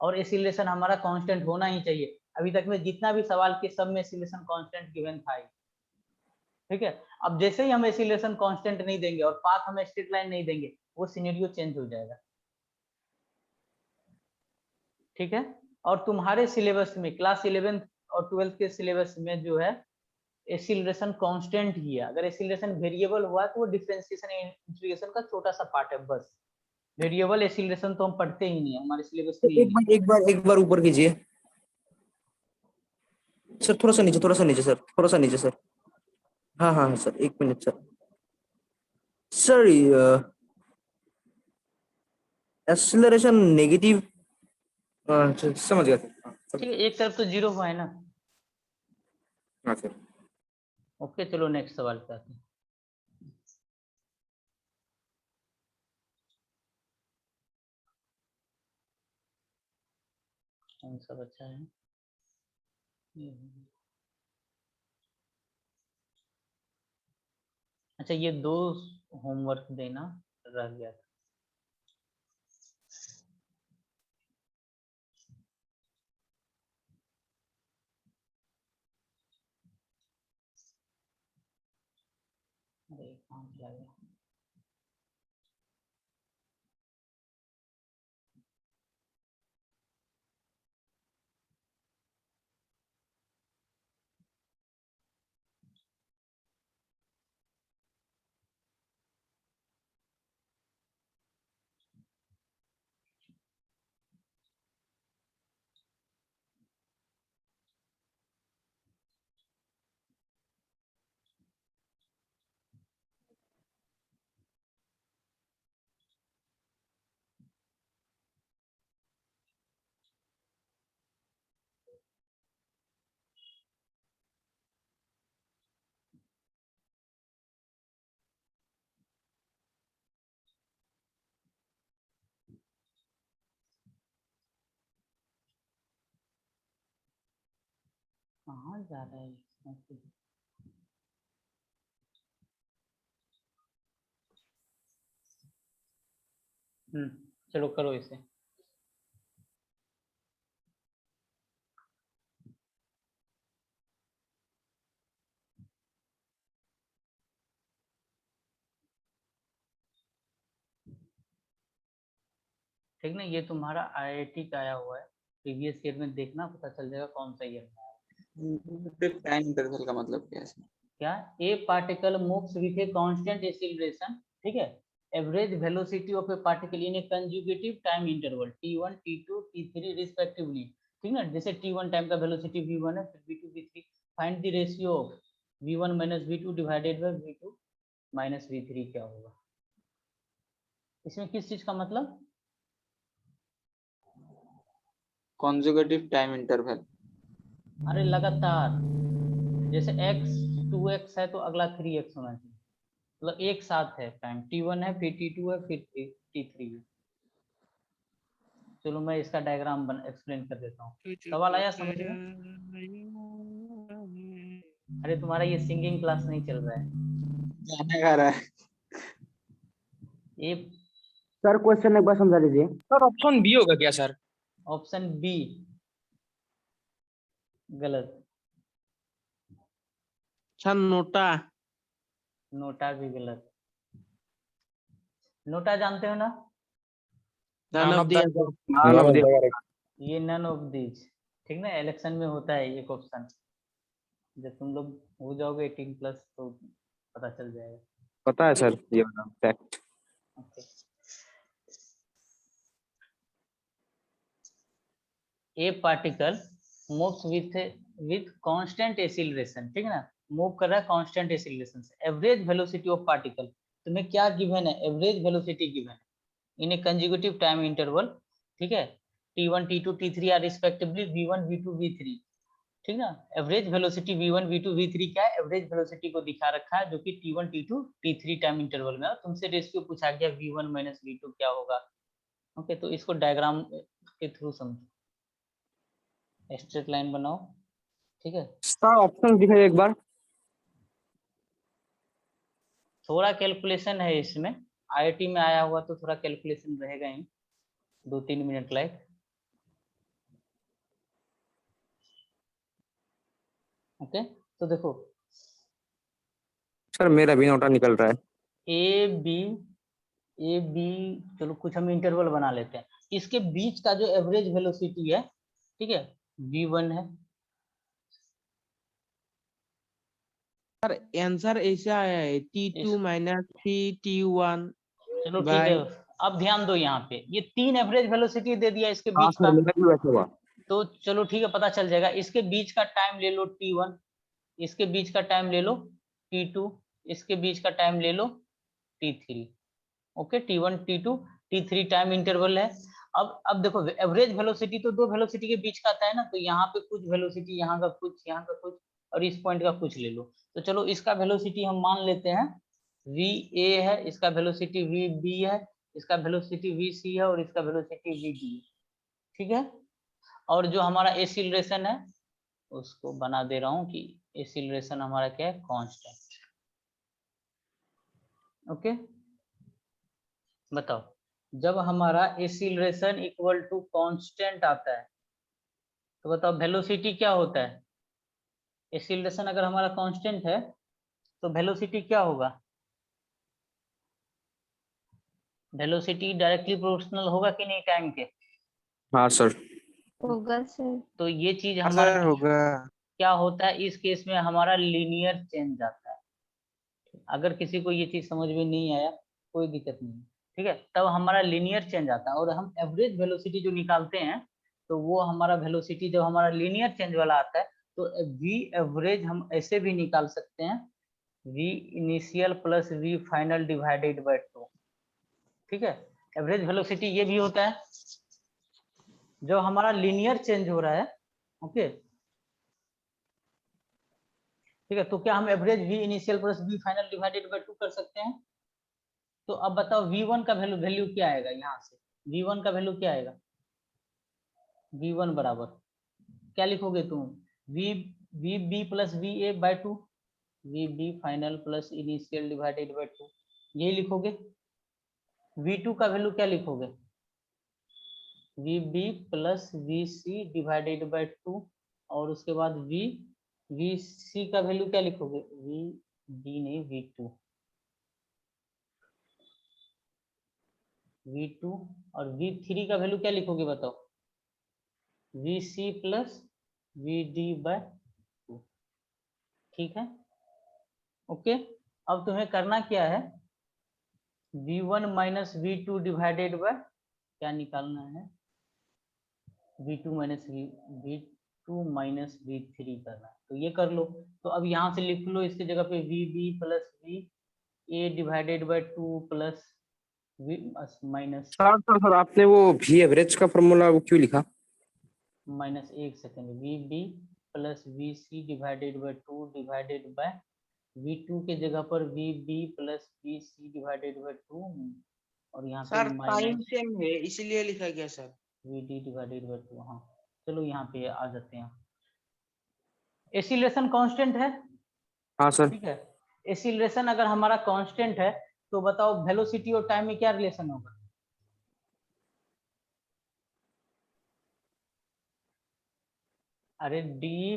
S1: और एक्सीलरेशन हमारा कांस्टेंट होना ही चाहिए। अभी तक में जितना भी सवाल के सब में एक्सीलरेशन कांस्टेंट गिवन था ही, ठीक है। अब जैसे ही हम एक्सीलरेशन कांस्टेंट नहीं देंगे और पाथ हम स्ट्रेट लाइन नहीं देंगे, वो सिनेरियो चेंज हो जाएगा, ठीक है। और तुम्हारे सिलेबस में क्लास 11th और 12th के सिलेबस में जो है एक्सीलरेशन कांस्टेंट ही है, अगर एक्सीलरेशन वेरिएबल हुआ तो वो डिफरेंशिएशन इंटीग्रेशन का छोटा सा पार्ट है बस, वेरिएबल एक्सीलरेशन तो हम पढ़ते ही नहीं है, हमारे सिलेबस में ही नहीं।
S4: एक बार ऊपर कीजिए सर, थोड़ा सा नीचे सर, थोड़ा सा नीचे सर। हाँ हाँ सर, एक minute sir. Sir acceleration negative, समझ गया सर।
S1: ठीक है, एक तरफ तो जीरो हुआ है ना।
S4: हाँ सर।
S1: ओके, चलो नेक्स्ट सवाल पे आते हैं। कौन सा बच्चा है, अच्छा ये दो होमवर्क देना रह गया था। अरे कहाँ चला गया, कहाँ जा रहा है इसमें से? चलो करो इसे। ठीक ना, ये तुम्हारा आईआईटी का आया हुआ है, प्रीवियस ईयर में देखना, पता चल जाएगा कौन सा ईयर में आया।
S3: टाइम इंटरवल का मतलब क्या है इसमें?
S1: क्या, ए particle moves with a constant acceleration, ठीक है, average velocity of A particle in A conjugative time interval t1 t2 t3 respectively, ठीक ना। जैसे t1 टाइम का वेलोसिटी v1 है, फिर v2 v3, find the ratio of v1 minus v2 divided by v2 minus v3 क्या होगा। इसमें किस चीज का मतलब,
S3: कॉन्जुगेटिव टाइम इंटरवल।
S1: अरे लगातार, जैसे x 2x है तो अगला 3x होना चाहिए, मतलब एक साथ है टाइम, t1 है फिर t2 है फिर t3 है। चलो मैं इसका डायग्राम एक्सप्लेन कर देता हूँ, सवाल आया समझ में। अरे तुम्हारा ये सिंगिंग क्लास नहीं चल रहा है,
S3: गाना गा रहा है।
S1: ये
S2: सर क्वेश्चन एक बार समझा दीजिए।
S6: सर ऑप्शन बी होगा क्या सर?
S1: ऑप्शन बी गलत,
S8: अच्छा नोटा।
S1: नोटा भी गलत। नोटा जानते हो ना,
S8: None of the above.
S1: ये नन ऑफ दीज, ठीक ना, इलेक्शन में होता है एक ऑप्शन, जब तुम लोग हो जाओगे 18+ तो पता चल जाएगा।
S4: पता है सर ये वाला fact.
S1: Okay. A particle moves with constant acceleration, ठीक है ना, मूव कर रहा है कांस्टेंट एक्सीलरेशन से। एवरेज वेलोसिटी ऑफ पार्टिकल, तुम्हें क्या गिवन है, एवरेज वेलोसिटी गिवन है इन ए कंसेक्यूटिव टाइम इंटरवल, ठीक है, t1 t2 t3 are respectively v1 v2 v3, ठीक ना। Average velocity v1 v2 v3 क्या है, एवरेज वेलोसिटी को दिखा रखा है जो कि t1 t2 t3 time interval में, और तुमसे रेशियो पूछा गया v1 माइनस v2 क्या होगा। ओके, तो इसको डायग्राम के थ्रू समझो, स्ट्रेट लाइन बनाओ, ठीक है।
S4: सर ऑप्शन दिखाइए एक बार।
S1: थोड़ा कैलकुलेशन है इसमें, आईआईटी में आया हुआ तो थोड़ा कैलकुलेशन रहेगा ही, 2-3 मिनट लाइक। ओके, तो देखो
S4: सर मेरा भी नोटा निकल रहा है।
S1: ए बी, चलो कुछ हम इंटरवल बना लेते हैं, इसके बीच का जो एवरेज वेलोसिटी है, ठीक है, v1 है।
S8: सर आंसर ऐसा आया है T2 माइनस 3T1
S1: चलो ठीक है, अब ध्यान दो यहाँ पे, ये 3 एवरेज वेलोसिटी दे दिया इसके
S4: हाँ
S1: बीच
S4: सर
S1: का,
S4: मेरा भी वैसा हुआ।
S1: तो चलो ठीक है, पता चल जाएगा। इसके बीच का टाइम ले लो t1, इसके बीच का टाइम ले लो t2, इसके बीच का टाइम ले लो t3। Okay, t1 t2 t3 time interval है। अब देखो एवरेज वेलोसिटी तो दो वेलोसिटी के बीच का आता है ना, तो यहाँ पे कुछ वेलोसिटी, यहाँ का कुछ, यहाँ का कुछ, और इस पॉइंट का कुछ ले लो। तो चलो इसका वेलोसिटी हम मान लेते हैं va है, इसका वेलोसिटी vb है, इसका वेलोसिटी vc है, और इसका वेलोसिटी vd है, ठीक है। और जो हमारा एक्सीलरेशन है उसको बना दे रहा हूँ कि एक्सीलरेशन हमारा क्या है, कांस्टेंट। ओके, बताओ, जब हमारा एक्सीलरेशन इक्वल टू कांस्टेंट आता है तो बताओ वेलोसिटी क्या होता है। एक्सीलरेशन अगर हमारा कांस्टेंट है तो वेलोसिटी क्या होगा, वेलोसिटी डायरेक्टली प्रोपोर्शनल होगा कि नहीं टाइम के।
S4: हाँ सर।
S5: होगा सर।
S1: तो ये चीज हमारा
S7: होगा।
S1: क्या होता है, इस केस में हमारा लीनियर चेंज आता है। अगर किसी को ये चीज समझ में नहीं आया कोई दिक्कत नहीं, ठीक है, तब हमारा लीनियर चेंज आता है, और हम एवरेज वेलोसिटी जो निकालते हैं तो वो हमारा वेलोसिटी जब हमारा लीनियर चेंज वाला आता है तो v एवरेज हम ऐसे भी निकाल सकते हैं, v initial plus v final divided by 2, ठीक है। एवरेज वेलोसिटी ये भी होता है जो हमारा लीनियर चेंज हो रहा है। ओके, ठीक है, तो क्या हम average v initial plus v final divided by 2 कर सकते हैं। तो अब बताओ v1 का वैल्यू क्या आएगा, यहाँ से v1 का वैल्यू क्या आएगा, v1 बराबर क्या लिखोगे तुम, v v b plus v a by 2, v b final plus initial divided by 2, यही लिखोगे। V2 का वैल्यू क्या लिखोगे? V b plus v c divided by 2, और उसके बाद वी सी का वैल्यू क्या लिखोगे? वी बी नहीं, V2, V2, और V3 का वैल्यू क्या लिखोगे बताओ? V c plus v d by 2। ठीक है, ओके। अब तुम्हें करना क्या है? V1 minus V2 divided bye क्या निकालना है? V2 minus V2 minus V3 करना है, तो ये कर लो। तो अब यहाँ से लिख लो इसकी जगह पे VB plus VA divided by 2 plus V minus
S6: sir आपने वो भी एवरेज का फॉर्मूला वो क्यों लिखा?
S1: माइनस, एक second, VB plus VC divided by 2 divided by V2 के जगह पर VB plus VC divided by 2, और यहाँ पे
S8: सर टाइम
S1: माइनस
S8: सेम है इसलिए लिखा गया सर।
S1: VD divided by 2। हाँ चलो यहाँ पे आ जाते हैं। एसिलेशन कांस्टेंट है,
S6: हाँ सर।
S1: ठीक है। एसिलेशन अगर हमारा कांस्टेंट है तो बताओ वेलोसिटी और टाइम में क्या रिलेशन होगा? अरे डी,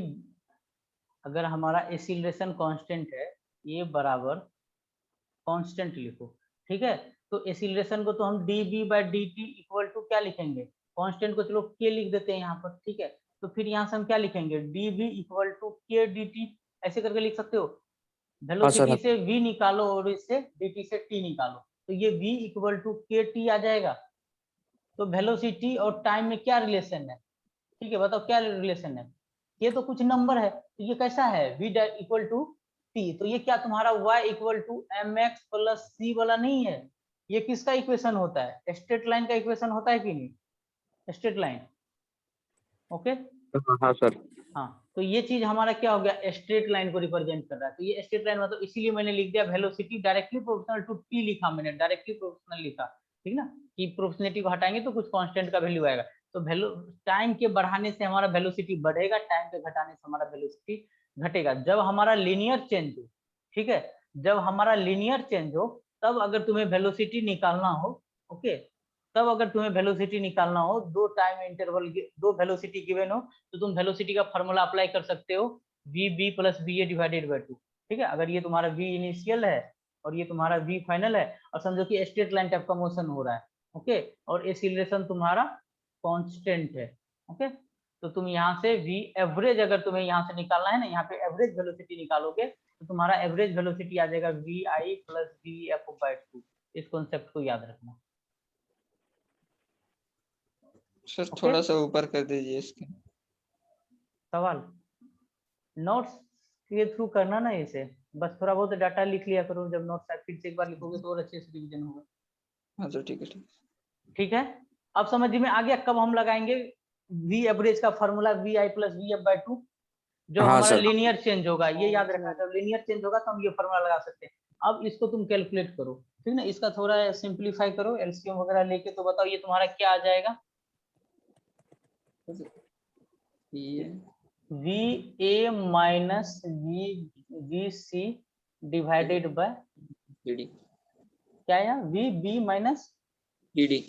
S1: अगर हमारा एसिलेशन कांस्टेंट है, ये बराबर कांस्टेंट लिखो, ठीक है। तो एसिलेशन को तो हम d b by d T equal to क्या लिखेंगे? कांस्टेंट को चलो के लिख देते हैं यहाँ पर, ठीक है। तो फिर यहाँ से हम क्या लिखेंगे? डी बी इक्वल टू के डी टी, ऐसे करके लिख सकते हो। वेलोसिटी से v निकालो और इससे dt से t निकालो, तो ये v equal to K T आ जाएगा। तो वेलोसिटी और टाइम में क्या रिलेशन है? ठीक है, बताओ क्या रिलेशन है? ये तो कुछ नंबर है, तो ये कैसा है? v इक्वल टू t, तो ये क्या तुम्हारा y equal to m x plus c वाला नहीं है? ये किसका इक्वेशन होता है? स्ट्रेट लाइन का इक्वेशन होता है कि नहीं? Straight line, okay.
S6: हाँ सर।
S1: हाँ, तो ये चीज हमारा क्या हो गया? स्ट्रेट लाइन को रिप्रेजेंट कर रहा है। तो ये स्ट्रेट लाइन मतलब इसीलिए मैंने लिख दिया velocity directly proportional to t लिखा, मैंने डायरेक्टली प्रोपोर्शनल लिखा, ठीक ना, कि प्रोपोर्शनलिटी को हटाएंगे तो कुछ कांस्टेंट का वैल्यू आएगा। तो वैल्यू टाइम के बढ़ाने से हमारा वेलोसिटी बढ़ेगा, टाइम के घटाने से हमारा वेलोसिटी घटेगा। जब हमारा लीनियर चेंज हो, ठीक है, जब हमारा लीनियर चेंज हो तब अगर तुम्हें वेलोसिटी निकालना हो, ओके, तब अगर तुम्हें वेलोसिटी निकालना हो, दो टाइम इंटरवल, दो वेलोसिटी गिवन हो, तो तुम वेलोसिटी का फॉर्मूला अप्लाई कर सकते हो v b plus v a divided by 2, ठीक है। अगर ये तुम्हारा वी इनिशियल है और ये तुम्हारा वी फाइनल है, और समझो कि स्ट्रेट लाइन टाइप का मोशन हो रहा है, ओके, और एक्सीलरेशन तुम्हारा कांस्टेंट है, ओके, तो तुम यहाँ से वी एवरेज अगर तुम्हें यहाँ से निकालना है ना, यहाँ पे एवरेज वेलोसिटी निकालोगे तो तुम्हारा एवरेज वेलोसिटी आ जाएगा v i plus v f by 2। इस कॉन्सेप्ट को याद रखना।
S3: सर थोड़ा सा ऊपर कर दीजिए इसके।
S1: सवाल नोट्स के थ्रू करना ना, इसे बस थोड़ा बहुत डाटा लिख लिया करो, जब नोट्स फिर से एक बार लिखोगे तो और अच्छे से रिवीजन होगा।
S3: हाँ सर ठीक है
S1: ठीक है, अब समझ में आ गया कब हम लगाएंगे वी एवरेज का formula v i plus v f by 2, जो
S6: हाँ
S1: हमारा
S6: सर।
S1: लीनियर चेंज होगा, ये याद रखना। जब लीनियर चेंज होगा तो हम ये फॉर्मूला लगा सकते हैं। अब इसको तुम कैलकुलेट करो, ठीक ना, इसका थोड़ा सिंप्लीफाई करो एलसीएम वगैरह लेके, तो बताओ ये तुम्हारा क्या आ जाएगा? V a minus v c divided by
S3: d
S1: क्या है? V b minus
S3: d.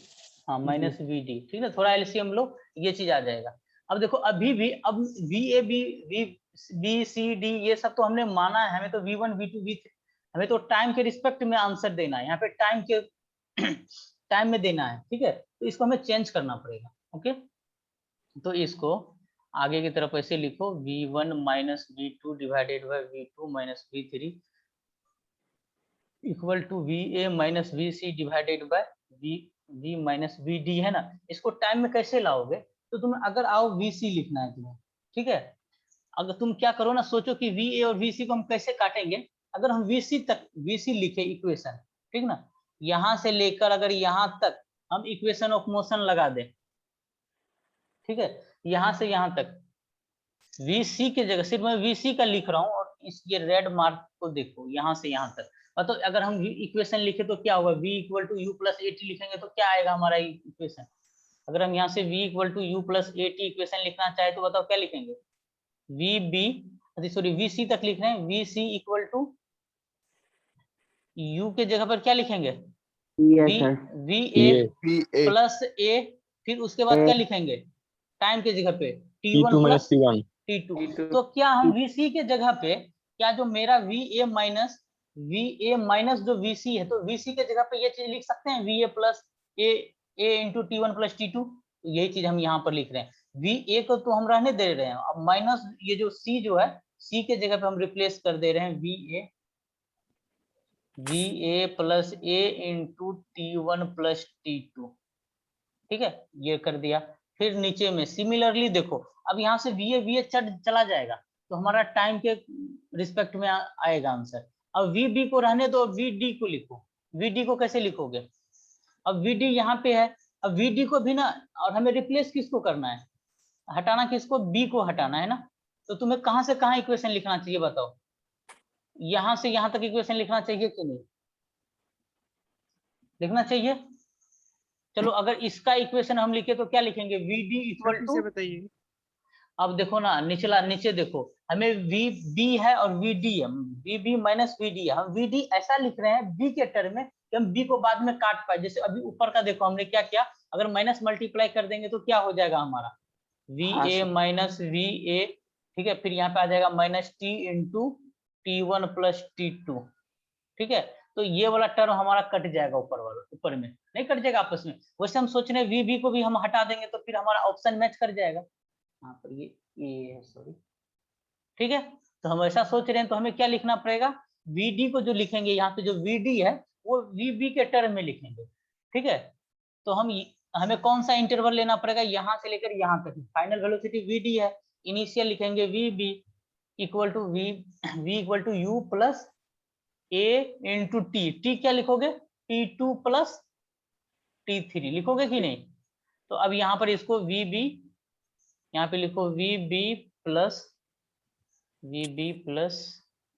S1: हाँ माइनस वी डी, ठीक है। थोड़ा एलसीएम लो, ये चीज आ जाएगा। अब देखो अभी भी, अब v a b c d ये सब तो हमने माना है, हमें तो V1 V2 V3, हमें तो टाइम के रिस्पेक्ट में आंसर देना है, यहाँ पे टाइम के टाइम में देना है, ठीक है। तो इसको हमें चेंज करना पड़ेगा, ओके। तो इसको आगे की तरफ ऐसे लिखो V1 minus V2 divided by V2 minus V3 equal to VA minus VC divided by V minus VD, है ना। इसको टाइम में कैसे लाओगे? तो तुम अगर आओ VC लिखना है तुम्हें, ठीक है। अगर तुम क्या करो ना, सोचो कि VA और VC को हम कैसे काटेंगे। अगर हम VC लिखे इक्वेशन, ठीक ना, यहां से लेकर अगर यहां तक हम इक्वेशन ऑफ मोशन लगा दें, ठीक है, यहां से यहां तक VC की जगह सिर्फ मैं VC का लिख रहा हूँ, और इस ये रेड मार्क को देखो, यहाँ से यहाँ तक। तो अगर हम इक्वेशन लिखे तो क्या होगा? V equal to u plus a t लिखेंगे तो क्या आएगा हमारा इक्वेशन? अगर हम यहाँ से V equal to u plus a t equation लिखना चाहे तो बताओ क्या लिखेंगे? V b sorry v c तक लिख रहे हैं, v c equal to u के जगह पर क्या लिखेंगे,
S2: yes
S1: v
S2: sir,
S1: v a plus a, फिर उसके बाद क्या लिखेंगे टाइम के जगह पे T1 प्लस T2। तो क्या हम VC के जगह पे क्या जो मेरा VA माइनस जो VC है, तो VC के जगह पे ये चीज लिख सकते हैं VA प्लस ए इंटू T1 प्लस T2। यही चीज हम यहाँ पर लिख रहे हैं, VA को तो हम रहने दे रहे हैं, अब माइनस ये जो C जो है C के जगह पे हम रिप्लेस कर दे रहे हैं VA प्लस ए इंटू T1 प्लस T2। ठीक है, ये कर दिया। फिर नीचे में सिमिलरली देखो, अब यहाँ से VA चला जाएगा तो हमारा टाइम के रिस्पेक्ट में आएगा आंसर। अब VB को रहने दो, VD को लिखो। VD को कैसे लिखोगे, अब VD यहाँ पे है, अब VD को भी ना, और हमें रिप्लेस किसको करना है, हटाना किसको, B को हटाना है ना। तो तुम्हें कहाँ से कहाँ इक्वेशन लिखना चाहिए बताओ, यहाँ से यहाँ तक इक्वेशन लिखना चाहिए कि नहीं, लिखना चाहिए। चलो अगर इसका इक्वेशन हम लिखे तो क्या लिखेंगे, VD इक्वल टू,
S8: बताइए।
S1: अब देखो ना नीचे देखो, हमें VB है और VD है, VB माइनस VD है। हम VD ऐसा लिख रहे हैं B के टर्म में कि हम B को बाद में काट पाए। जैसे अभी ऊपर का देखो हमने क्या किया, अगर माइनस मल्टीप्लाई कर देंगे तो क्या हो जाएगा हमारा VA माइनस VA, ठीक है, फिर यहाँ पे आ जाएगा minus T into T1 plus T2। ठीक है, तो ये वाला टर्म हमारा कट जाएगा, ऊपर में नहीं कट जाएगा आपस में। वैसे हम सोच रहे हैं VB को भी हम हटा देंगे तो फिर हमारा ऑप्शन मैच कर जाएगा। यहाँ पर ये है सॉरी, ठीक है, तो हम ऐसा सोच रहे हैं तो हमें क्या लिखना पड़ेगा, VD को जो लिखेंगे यहाँ पे जो VD है वो VB के टर्म में लिखेंगे। ठीक है, तो हमें कौन सा इंटरवल लेना पड़ेगा, यहाँ से लेकर यहाँ तक, फाइनल वेलोसिटी VD है, इनिशियल लिखेंगे VB equal to V equal to U plus A into T क्या लिखोगे, T2 प्लस T3 लिखोगे कि नहीं। तो अब यहाँ पर इसको VB, यहाँ पे लिखो VB plus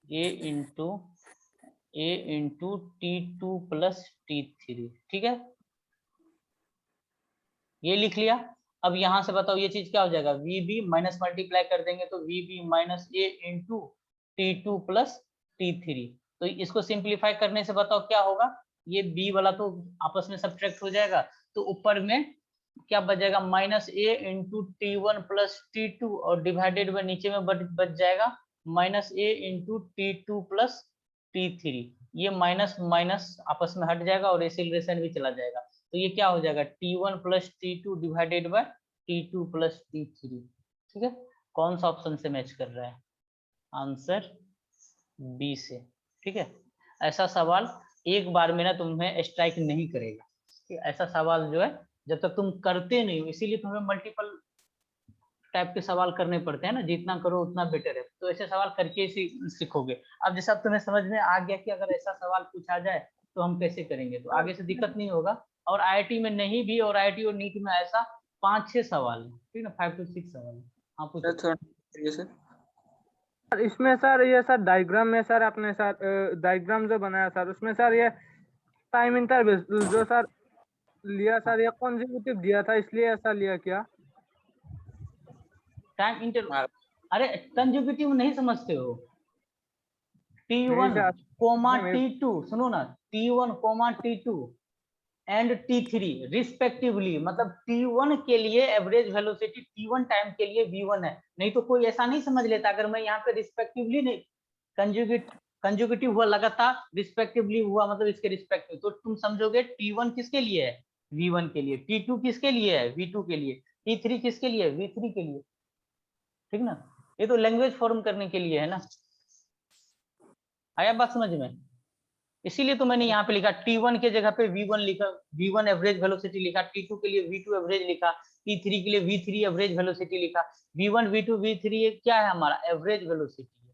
S1: A into T2 plus T3। ठीक है, ये लिख लिया। अब यहाँ से बताओ ये चीज क्या हो जाएगा, VB माइनस मल्टीप्लाई कर देंगे तो VB minus A into T2 plus T3। तो इसको सिंप्लीफाई करने से बताओ क्या होगा, ये B वाला तो आपस में सब्ट्रैक्ट हो जाएगा, तो ऊपर में क्या बचेगा minus A into T1 plus T2 और डिवाइडेड बाय नीचे में बच जाएगा minus A into T2 plus T3। ये माइनस माइनस आपस में हट जाएगा और एक्सीलरेशन भी चला जाएगा, तो ये क्या हो जाएगा T1 plus T2 divided by T2 plus T3। ठीक है, कौन सा ऑप्शन से मैच कर रहा है, आंसर बी से। ठीक है, ऐसा सवाल एक बार में ना तुम्हें स्ट्राइक नहीं करेगा, ऐसा सवाल जो है जब तक तुम करते नहीं हो, इसीलिए तुम्हें मल्टीपल टाइप के सवाल करने पड़ते हैं ना, जितना करो उतना बेटर है। तो ऐसे सवाल करके ही सीखोगे। अब जैसा तुम्हें समझ में आ गया कि अगर ऐसा सवाल पूछा जाए तो हम कैसे करेंगे, तो आगे से दिक्कत नहीं होगा। और IIT में नहीं भी, और IIT और नीट में ऐसा 5-6 सवाल है, ठीक है ना, 5 to 6 सवाल है। हाँ पूछो
S7: सर। इसमें सर ये सर डायग्राम में सर आपने सर डायग्राम जो बनाया सर, उसमें सर ये टाइम इंटरवल जो सर लिया सर, ये कॉन्जिक्यूटिव दिया था, इसलिए ऐसा लिया क्या,
S1: टाइम इंटरवल, अरे कंजुगेटिव नहीं समझते हो, T1 कोमा T2, सुनो ना, T1 coma T2 and T3 respectively, मतलब T1 के लिए एवरेज वेलोसिटी T1 टाइम के लिए V1 है। नहीं तो कोई ऐसा नहीं समझ लेता, अगर मैं यहाँ पे रिस्पेक्टिवली नहीं, कंजुगेटिव हुआ लगातार, रिस्पेक्टिवली हुआ मतलब इसके रिस्पेक्टिव, तो तुम समझोगे T1 किसके लिए है, V1 के लिए, T2 किसके लिए है, V2 के लिए, T3 किसके लिए, V3 के लिए। ठीक ना, ये तो लैंग्वेज फॉर्म करने के लिए है ना, आया बात समझ में। इसीलिए तो मैंने यहाँ पे लिखा T1 के जगह पे V1 लिखा, V1 एवरेज वेलोसिटी लिखा, T2 के लिए V2 एवरेज लिखा, T3 के लिए V3 एवरेज वेलोसिटी लिखा। V1 V2 V3 क्या है, हमारा एवरेज वेलोसिटी है।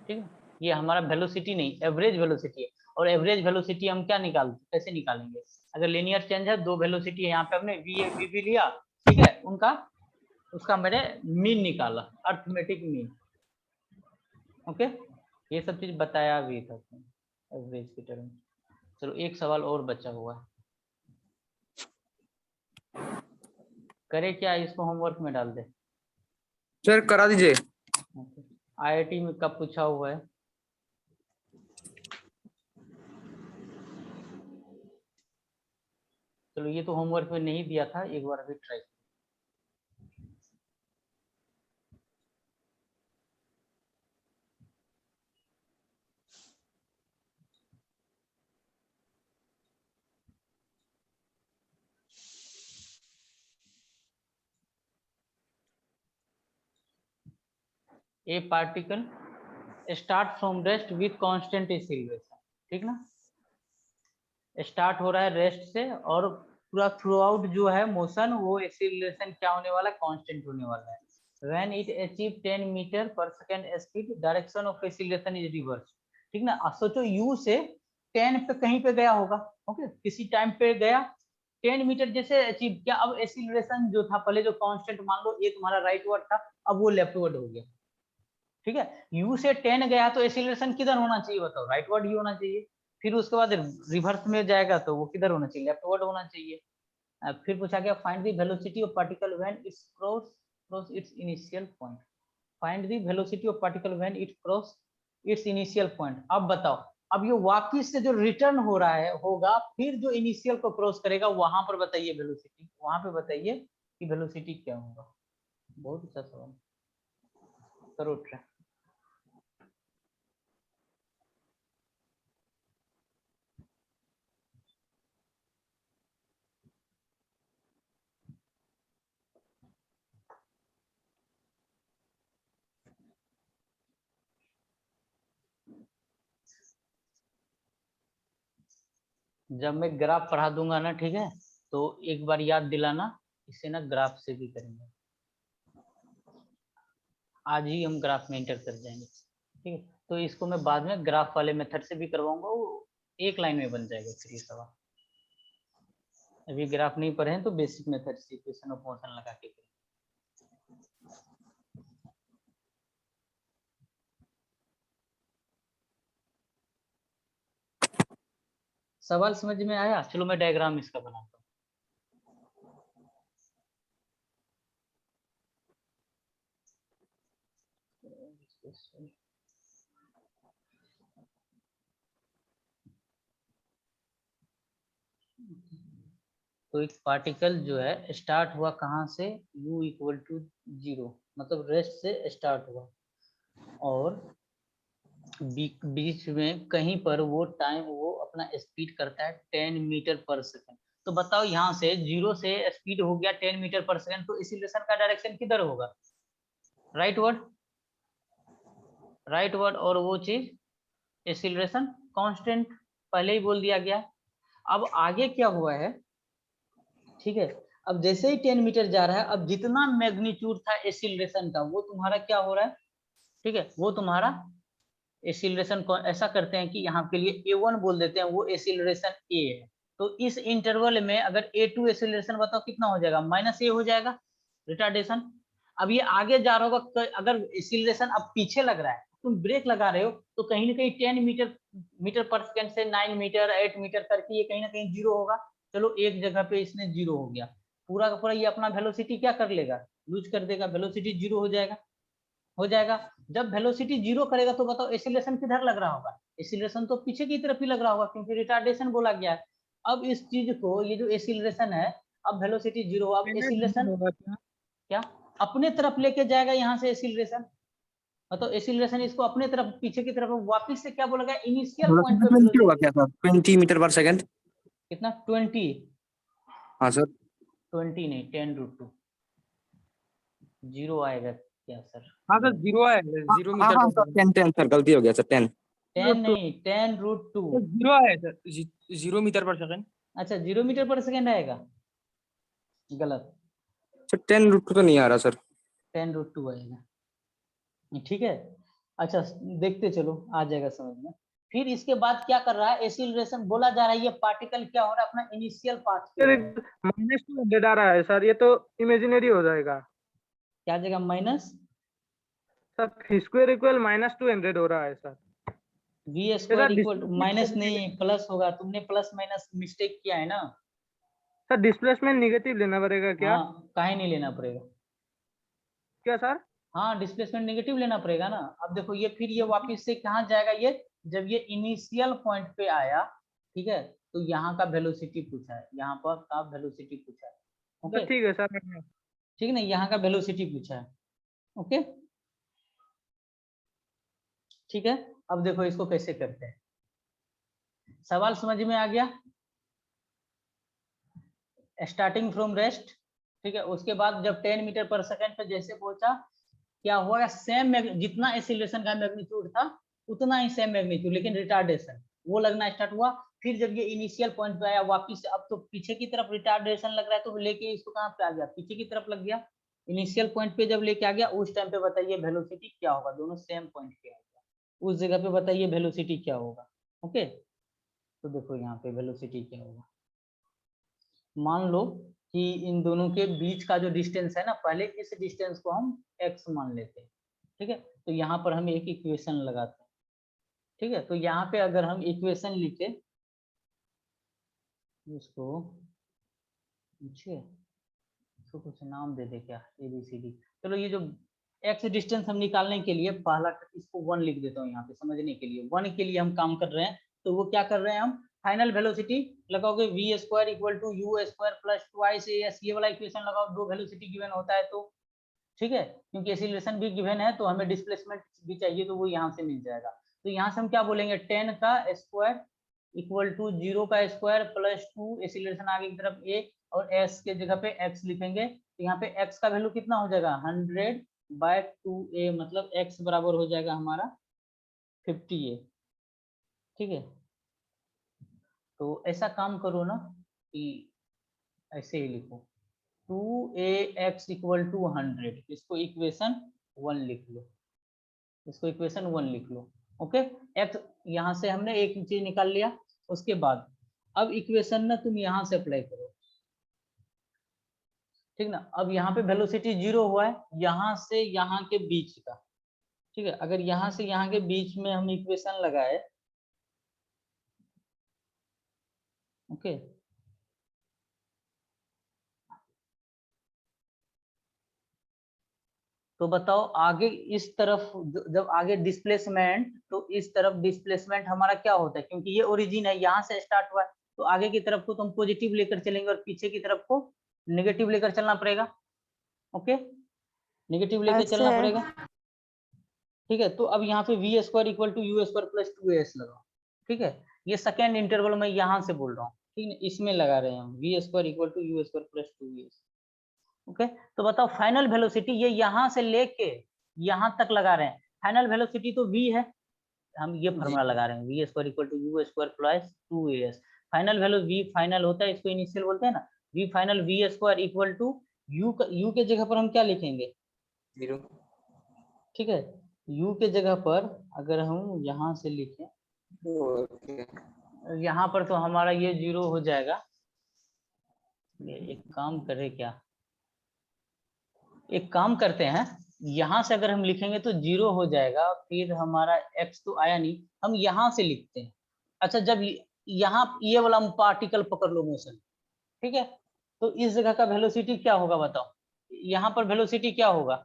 S1: ठीक है, ये हमारा वेलोसिटी नहीं, एवरेज वेलोसिटी है। और एवरेज वेलोसिटी हम क्या कैसे निकालेंगे, अगर लिनियर चेंज है, दो वेलोसिटी है, यहाँ पे हमने VA VB लिया, ठीक है, उसका मैंने मीन निकाला, अर्थमेटिक मीन। ओके, ये सब चीज बताया भी था एवरेज की टर्म। चलो एक सवाल और बचा हुआ है, करे क्या, इसको होमवर्क में डाल दे।
S6: सर करा दीजिए।
S1: IIT में कब पूछा हुआ है? चलो ये तो होमवर्क में नहीं दिया था, एक बार अभी try. A particle start from rest with constant acceleration, ठीक ना? स्टार्ट हो रहा है रेस्ट से और पूरा थ्रू आउट जो है मोशन वो एक्सीलरेशन क्या होने वाला है? कांस्टेंट होने वाला है। व्हेन इट अचीव 10 मीटर पर second speed direction of acceleration is reverse, ठीक ना? अब सोचो u से 10 पे कहीं पे गया होगा, ओके, किसी टाइम पे गया 10 मीटर जैसे अचीव किया। अब एक्सीलरेशन जो था पहले जो कांस्टेंट मान लो ये तुम्हारा राइट वर्ड था, अब वो लेफ्ट वर्ड हो गया, ठीक है? u से 10 गया तो एक्सीलरेशन किधर होना चाहिए बताओ? राइट वर्ड ही होना चाहिए। फिर उसके बाद रिवर्स में जाएगा तो वो किधर होना चाहिए? लेफ्ट वर्ड होना चाहिए। फिर पूछा गया find the velocity of particle when it's cross it's initial point. Find the velocity of particle when it cross it's initial point. अब बताओ, अब ये वापिस से जो रिटर्न हो रहा है होगा फिर जो इनिशियल को क्रॉस करेगा वहां पर बताइए वेलोसिटी, वहां पे बताइए कि वेलोसिटी क्या होगा। बहुत अच्छा सवाल, करो ट्राई। जब मैं ग्राफ पढ़ा दूंगा ना, ठीक है, तो एक बार याद दिलाना, इसे ना ग्राफ से भी करेंगे। आज ही हम ग्राफ में एंटर कर जाएंगे, ठीक है? तो इसको मैं बाद में ग्राफ वाले मेथड से भी करवाऊंगा, वो एक लाइन में बन जाएगा फिर ये सवाल। अभी ग्राफ नहीं पढ़े हैं तो बेसिक मेथड से इक्वेशन ऑफ मोशन लगा के करेंगे। सवाल समझ में आया? चलो मैं डायग्राम इसका बनाता हूँ। तो एक पार्टिकल जो है स्टार्ट हुआ कहाँ से? u इक्वल टू 0, मतलब रेस्ट से स्टार्ट हुआ और बीच में कहीं पर वो टाइम वो अपना स्पीड करता है 10 मीटर पर सेकंड। तो बताओ यहाँ से 0 से स्पीड हो गया 10 मीटर पर सेकंड, तो एक्सीलरेशन का डायरेक्शन किधर होगा? Right word, right word. और वो चीज एक्सीलरेशन कांस्टेंट पहले ही बोल दिया गया। अब आगे क्या हुआ है, ठीक है? अब जैसे ही 10 मीटर जा रहा है, अब जितना मैग्नीट्यूड था एक्सीलरेशन का वो तुम्हारा क्या हो रहा है, ठीक है? वो तुम्हारा एक्सीलरेशन को ऐसा करते हैं कि यहाँ के लिए a1 बोल देते हैं, वो एक्सीलरेशन a है। तो इस इंटरवल में अगर a2 एक्सीलरेशन बताओ कितना हो जाएगा? -a हो जाएगा, रिटार्डेशन। अब ये आगे जा रहा होगा, अगर एक्सीलरेशन अब पीछे लग रहा है, तुम ब्रेक लगा रहे हो तो कहीं ना कहीं 10 मीटर पर सेकंड से 9 मीटर 8 मीटर करके ये कहीं ना कहीं 0 होगा। चलो एक जगह पे इसने 0 हो गया, पूरा का पूरा ये अपना वेलोसिटी क्या कर लेगा? लूज कर देगा, वेलोसिटी 0 हो जाएगा, हो जाएगा। जब वेलोसिटी 0 करेगा तो बताओ एक्सीलरेशन किधर लग रहा होगा? एक्सीलरेशन तो पीछे की तरफ ही लग रहा होगा क्योंकि रिटार्डेशन बोला गया है। अब इस चीज को, ये जो एक्सीलरेशन है, अब वेलोसिटी 0, अब एक्सीलरेशन क्या अपने तरफ लेके जाएगा यहाँ से एक्सीलरेशन, मतलब एक्सीलरेशन इसको अपने तरफ पीछे की तरफ वापस से क्या बोला गया? इनिशियल पॉइंट पे
S6: वेलोसिटी होगा क्या सर? 20 मीटर पर सेकंड।
S1: कितना? 20?
S6: हाँ सर।
S1: 20 नहीं, 10√2 0 आएगा क्या सर?
S7: हाँ सर 0 है, 0
S6: हाँ
S7: मीटर
S6: हाँ सर, 10 सर, गलती हो गया सर, 10
S1: 10 नहीं, 10√2।
S7: 0 है सर, 0 मीटर पर सेकंड।
S1: अच्छा 0 मीटर पर सेकंड आएगा, गलत,
S6: सर 10√2 तो नहीं आ रहा सर।
S1: 10√2 आएगा, ठीक है? अच्छा देखते चलो, आ जाएगा समझ में। फिर इसके बाद क्या कर रहा है? एक्सीलरेशन बोला जा रहा है, ये पार्टिकल क्या हो रहा है? अपना इनिशियल पाथ पे है।
S7: -200 आ रहा है सर, ये तो इमेजिनरी हो जाएगा।
S1: क्या जगह minus?
S7: Sir v square equal -200 हो रहा है sir.
S1: v square equal minus नहीं प्लस होगा, तुमने प्लस माइनस मिस्टेक किया है ना
S7: सर डिस्प्लेसमेंट निगेटिव लेना पड़ेगा क्या?
S1: हाँ, काहे नहीं लेना पड़ेगा?
S7: क्या सर?
S1: हाँ डिस्प्लेसमेंट नेगेटिव लेना पड़ेगा ना। अब देखो ये फिर ये वापस से कहाँ जाएगा, ये जब ये इनिशियल पॉइंट पे आया, ठीक है, तो यहाँ का वेलोसिटी पूछा है, यहाँ पर का वेलोसिटी पूछा है।
S7: तो
S1: ओके
S7: ठीक है सर।
S1: ठीक है ना, यहाँ का वेलोसिटी पूछा है। ओके ठीक है। अब देखो इसको कैसे करते हैं, सवाल समझ में आ गया। स्टार्टिंग फ्रॉम रेस्ट, ठीक है, उसके बाद जब 10 मीटर पर सेकंड पे जैसे पहुंचा, क्या हुआ, सेम जितना एक्सीलरेशन का मैग्नीट्यूड था उतना ही सेम मैग्नीट्यूड, लेकिन रिटार्डेशन वो लगना स्टार्ट हुआ। फिर जब ये इनिशियल पॉइंट पे आया वापिस, अब तो पीछे की तरफ रिटार्डेशन लग रहा है, तो लेके इसको कहाँ पे आ गया, पीछे की तरफ लग गया। इनिशियल पॉइंट पे जब लेके आ गया, उस टाइम पे बताइए वेलोसिटी क्या होगा, दोनों सेम पॉइंट पे आ गया, उस जगह पे बताइए वेलोसिटी क्या होगा। ओके तो देखो यहाँ पे वेलोसिटी क्या होगा, मान लो कि इन दोनों के बीच का जो डिस्टेंस है ना, पहले इस डिस्टेंस को हम x मान लेते हैं, ठीक है। तो यहाँ पर हम एक इक्वेशन लगाते हैं, ठीक है। तो यहाँ पे अगर हम इक्वेशन लिखे इसको, इसको कुछ नाम दे दे क्या, ABCD। चलो ये जो x डिस्टेंस हम निकालने के लिए पहला इसको 1 लिख देता हूँ यहाँ पे समझने के लिए, 1 के लिए हम काम कर रहे हैं। तो वो क्या कर रहे हैं, हम फाइनल वेलोसिटी लगाओगे v² equal to u² plus twice as, ये वाला इक्वेशन लगाओ, दो वेलोसिटी गिवन होता है तो, ठीक है, क्योंकि एक्सीलरेशन भी गिवन है तो हमें डिस्प्लेसमेंट भी चाहिए, तो वो यहाँ से मिल जाएगा। तो यहाँ से हम क्या बोलेंगे, 10 का स्क्वायर इक्वल टू 0 का स्क्वायर प्लस 2, एक्सीलरेशन आगे की तरफ a, और s के जगह पे x लिखेंगे। तो यहाँ पे x का वैल्यू कितना हो जाएगा, 100/2a, मतलब x बराबर हो जाएगा हमारा 50a, ठीक है। तो ऐसा काम करो ना कि ऐसे ही लिखो 2ax इक्वल टू 100, इसको इक्वेशन 1 लिख लो, इसको इक्वेशन 1 लिख लो। ओके x यहाँ से हमने एक चीज निकाल लिया। उसके बाद अब इक्वेशन ना तुम यहाँ से अप्लाई करो, ठीक ना। अब यहाँ पे वेलोसिटी 0 हुआ है, यहाँ से यहाँ के बीच का, ठीक है। अगर यहाँ से यहाँ के बीच में हम इक्वेशन लगाए, ओके, तो बताओ आगे इस तरफ जब आगे डिस्प्लेसमेंट, तो इस तरफ डिस्प्लेसमेंट हमारा क्या होता है, क्योंकि ये ओरिजिन है, यहाँ से स्टार्ट हुआ है, तो आगे की तरफ को तो हम पॉजिटिव लेकर चलेंगे और पीछे की तरफ को नेगेटिव लेकर चलना पड़ेगा। ओके नेगेटिव लेकर चलना पड़ेगा, ठीक है। तो अब यहाँ पे v² equal to u² plus 2as लगाओ, ठीक है। ये सेकेंड इंटरवल में यहाँ से बोल रहा हूँ, ठीक है, इसमें लगा रहे हैं हम v² equal to u² plus 2as। Okay तो बताओ फाइनल वेलोसिटी, ये यहाँ से लेके यहाँ तक लगा रहे हैं, फाइनल वेलोसिटी तो v है, हम ये फॉर्मूला लगा रहे हैं v² equal to u² plus 2as। Final value v final होता है, इसको इनिशियल बोलते हैं ना, v final v² equal to u के जगह पर हम क्या लिखेंगे,
S3: 0,
S1: ठीक है। u के जगह पर अगर हम यहाँ से लिखें, यहाँ पर तो हमारा ये 0 हो जाएगा। एक काम करे क्या, एक काम करते हैं, यहाँ से अगर हम लिखेंगे तो 0 हो जाएगा, फिर हमारा x तो आया नहीं, हम यहाँ से लिखते हैं। अच्छा जब यहाँ ये वाला पार्टिकल पकड़ लो मोशन, ठीक है, तो इस जगह का वेलोसिटी क्या होगा बताओ, यहाँ पर वेलोसिटी क्या होगा,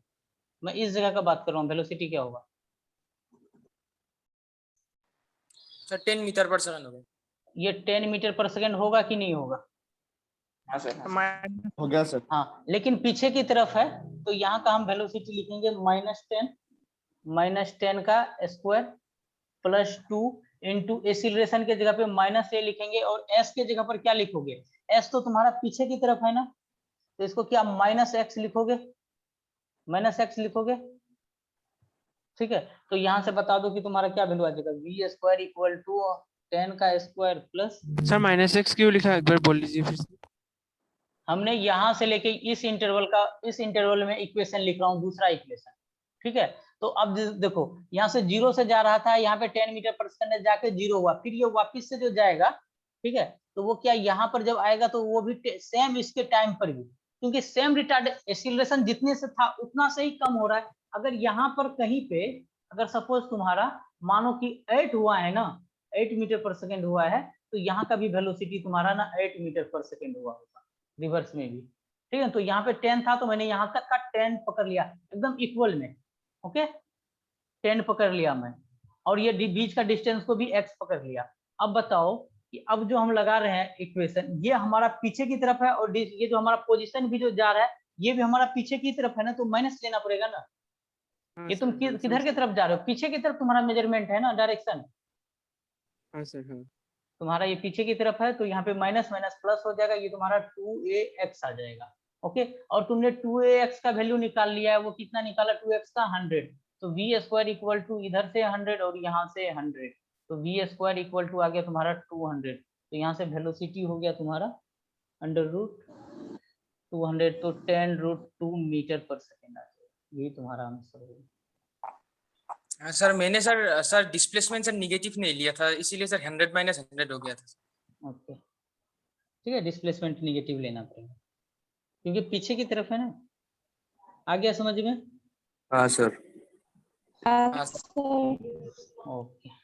S1: मैं इस जगह का बात कर रहा हूँ, वेलोसिटी क्या होगा
S6: सर 10 मीटर पर सेकंड होगा।
S1: ये 10 मीटर पर सेकंड होगा कि नहीं होगा,
S3: हाँ सर,
S4: हो गया सर।
S1: हाँ, लेकिन पीछे की तरफ है, तो यहाँ का हम वेलोसिटी लिखेंगे -10 का स्क्वायर प्लस 2 इंटू एक्सीलरेशन के जगह पे -a लिखेंगे, और s के जगह पर क्या लिखोगे, s तो तुम्हारा पीछे की तरफ है ना, तो इसको क्या -x लिखोगे, -x लिखोगे, ठीक है। तो यहाँ से बता दो कि तुम्हारा क्या वैल्यू आ जाएगा, v² इक्वल टू 10 का स्क्वायर प्लस,
S9: सर -x क्यों लिखा है, एक बार बोल लीजिए फिर से।
S1: हमने यहाँ से लेके इस इंटरवल में इक्वेशन लिख रहा हूँ, दूसरा इक्वेशन, ठीक है। तो अब देखो यहाँ से 0 से जा रहा था, यहाँ पे 10 मीटर पर सेकंड जाके 0 हुआ, फिर ये वापस से जो जाएगा, ठीक है, तो वो क्या यहाँ पर जब आएगा तो वो भी सेम इसके टाइम पर भी, क्योंकि सेम रिटार्ड एक्सीलरेशन जितने से था उतना से ही कम हो रहा है। अगर यहाँ पर कहीं पे अगर सपोज तुम्हारा मानो कि 8 हुआ है ना, 8 मीटर पर सेकंड हुआ है, तो यहाँ का भी वेलोसिटी तुम्हारा ना 8 मीटर पर सेकंड हुआ होगा, रिवर्स में भी, ठीक है। तो यहाँ पे 10 था तो मैंने यहाँ तक का 10 पकड़ लिया एकदम इक्वल में, ओके 10 पकड़ लिया मैं, और ये बीच का डिस्टेंस को भी x पकड़ लिया। अब बताओ कि अब जो हम लगा रहे हैं इक्वेशन, ये हमारा पीछे की तरफ है और ये जो हमारा पोजीशन भी जो जा रहा है ये भी हमारा पीछे की तरफ है ना, तो माइनस लेना पड़ेगा ना।
S9: हाँ
S1: ये तुम
S9: सर, हाँ,
S1: किधर की तरफ जा रहे हो, पीछे की तरफ तुम्हारा मेजरमेंट है ना, डायरेक्शन
S9: हाँ सर, हाँ
S1: तुम्हारा ये पीछे की तरफ है, तो यहाँ पे माइनस माइनस प्लस हो जाएगा, ये तुम्हारा 2ax आ जाएगा, ओके। और तुमने 2ax का वैल्यू निकाल लिया है, वो कितना निकाला 2x का 100, तो v स्क्वायर इक्वल टू इधर से 100 और यहाँ से 100, तो v स्क्वायर इक्वल टू आ गया तुम्हारा 200, तो यहाँ से वेलोसिटी हो गया तुम्हारा अंडर रूट 200, तो 10√2 मीटर पर सेकेंड आ जाएगा, यही तुम्हारा आंसर होगा।
S3: सर मैंने सर डिस्प्लेसमेंट सर निगेटिव नहीं लिया था, इसीलिए सर 100 माइनस 100 हो गया था।
S1: ओके ठीक है, डिस्प्लेसमेंट निगेटिव लेना पड़ेगा क्योंकि पीछे की तरफ है ना। आ गया समझ में?
S4: हाँ सर।
S3: हाँ
S1: ओके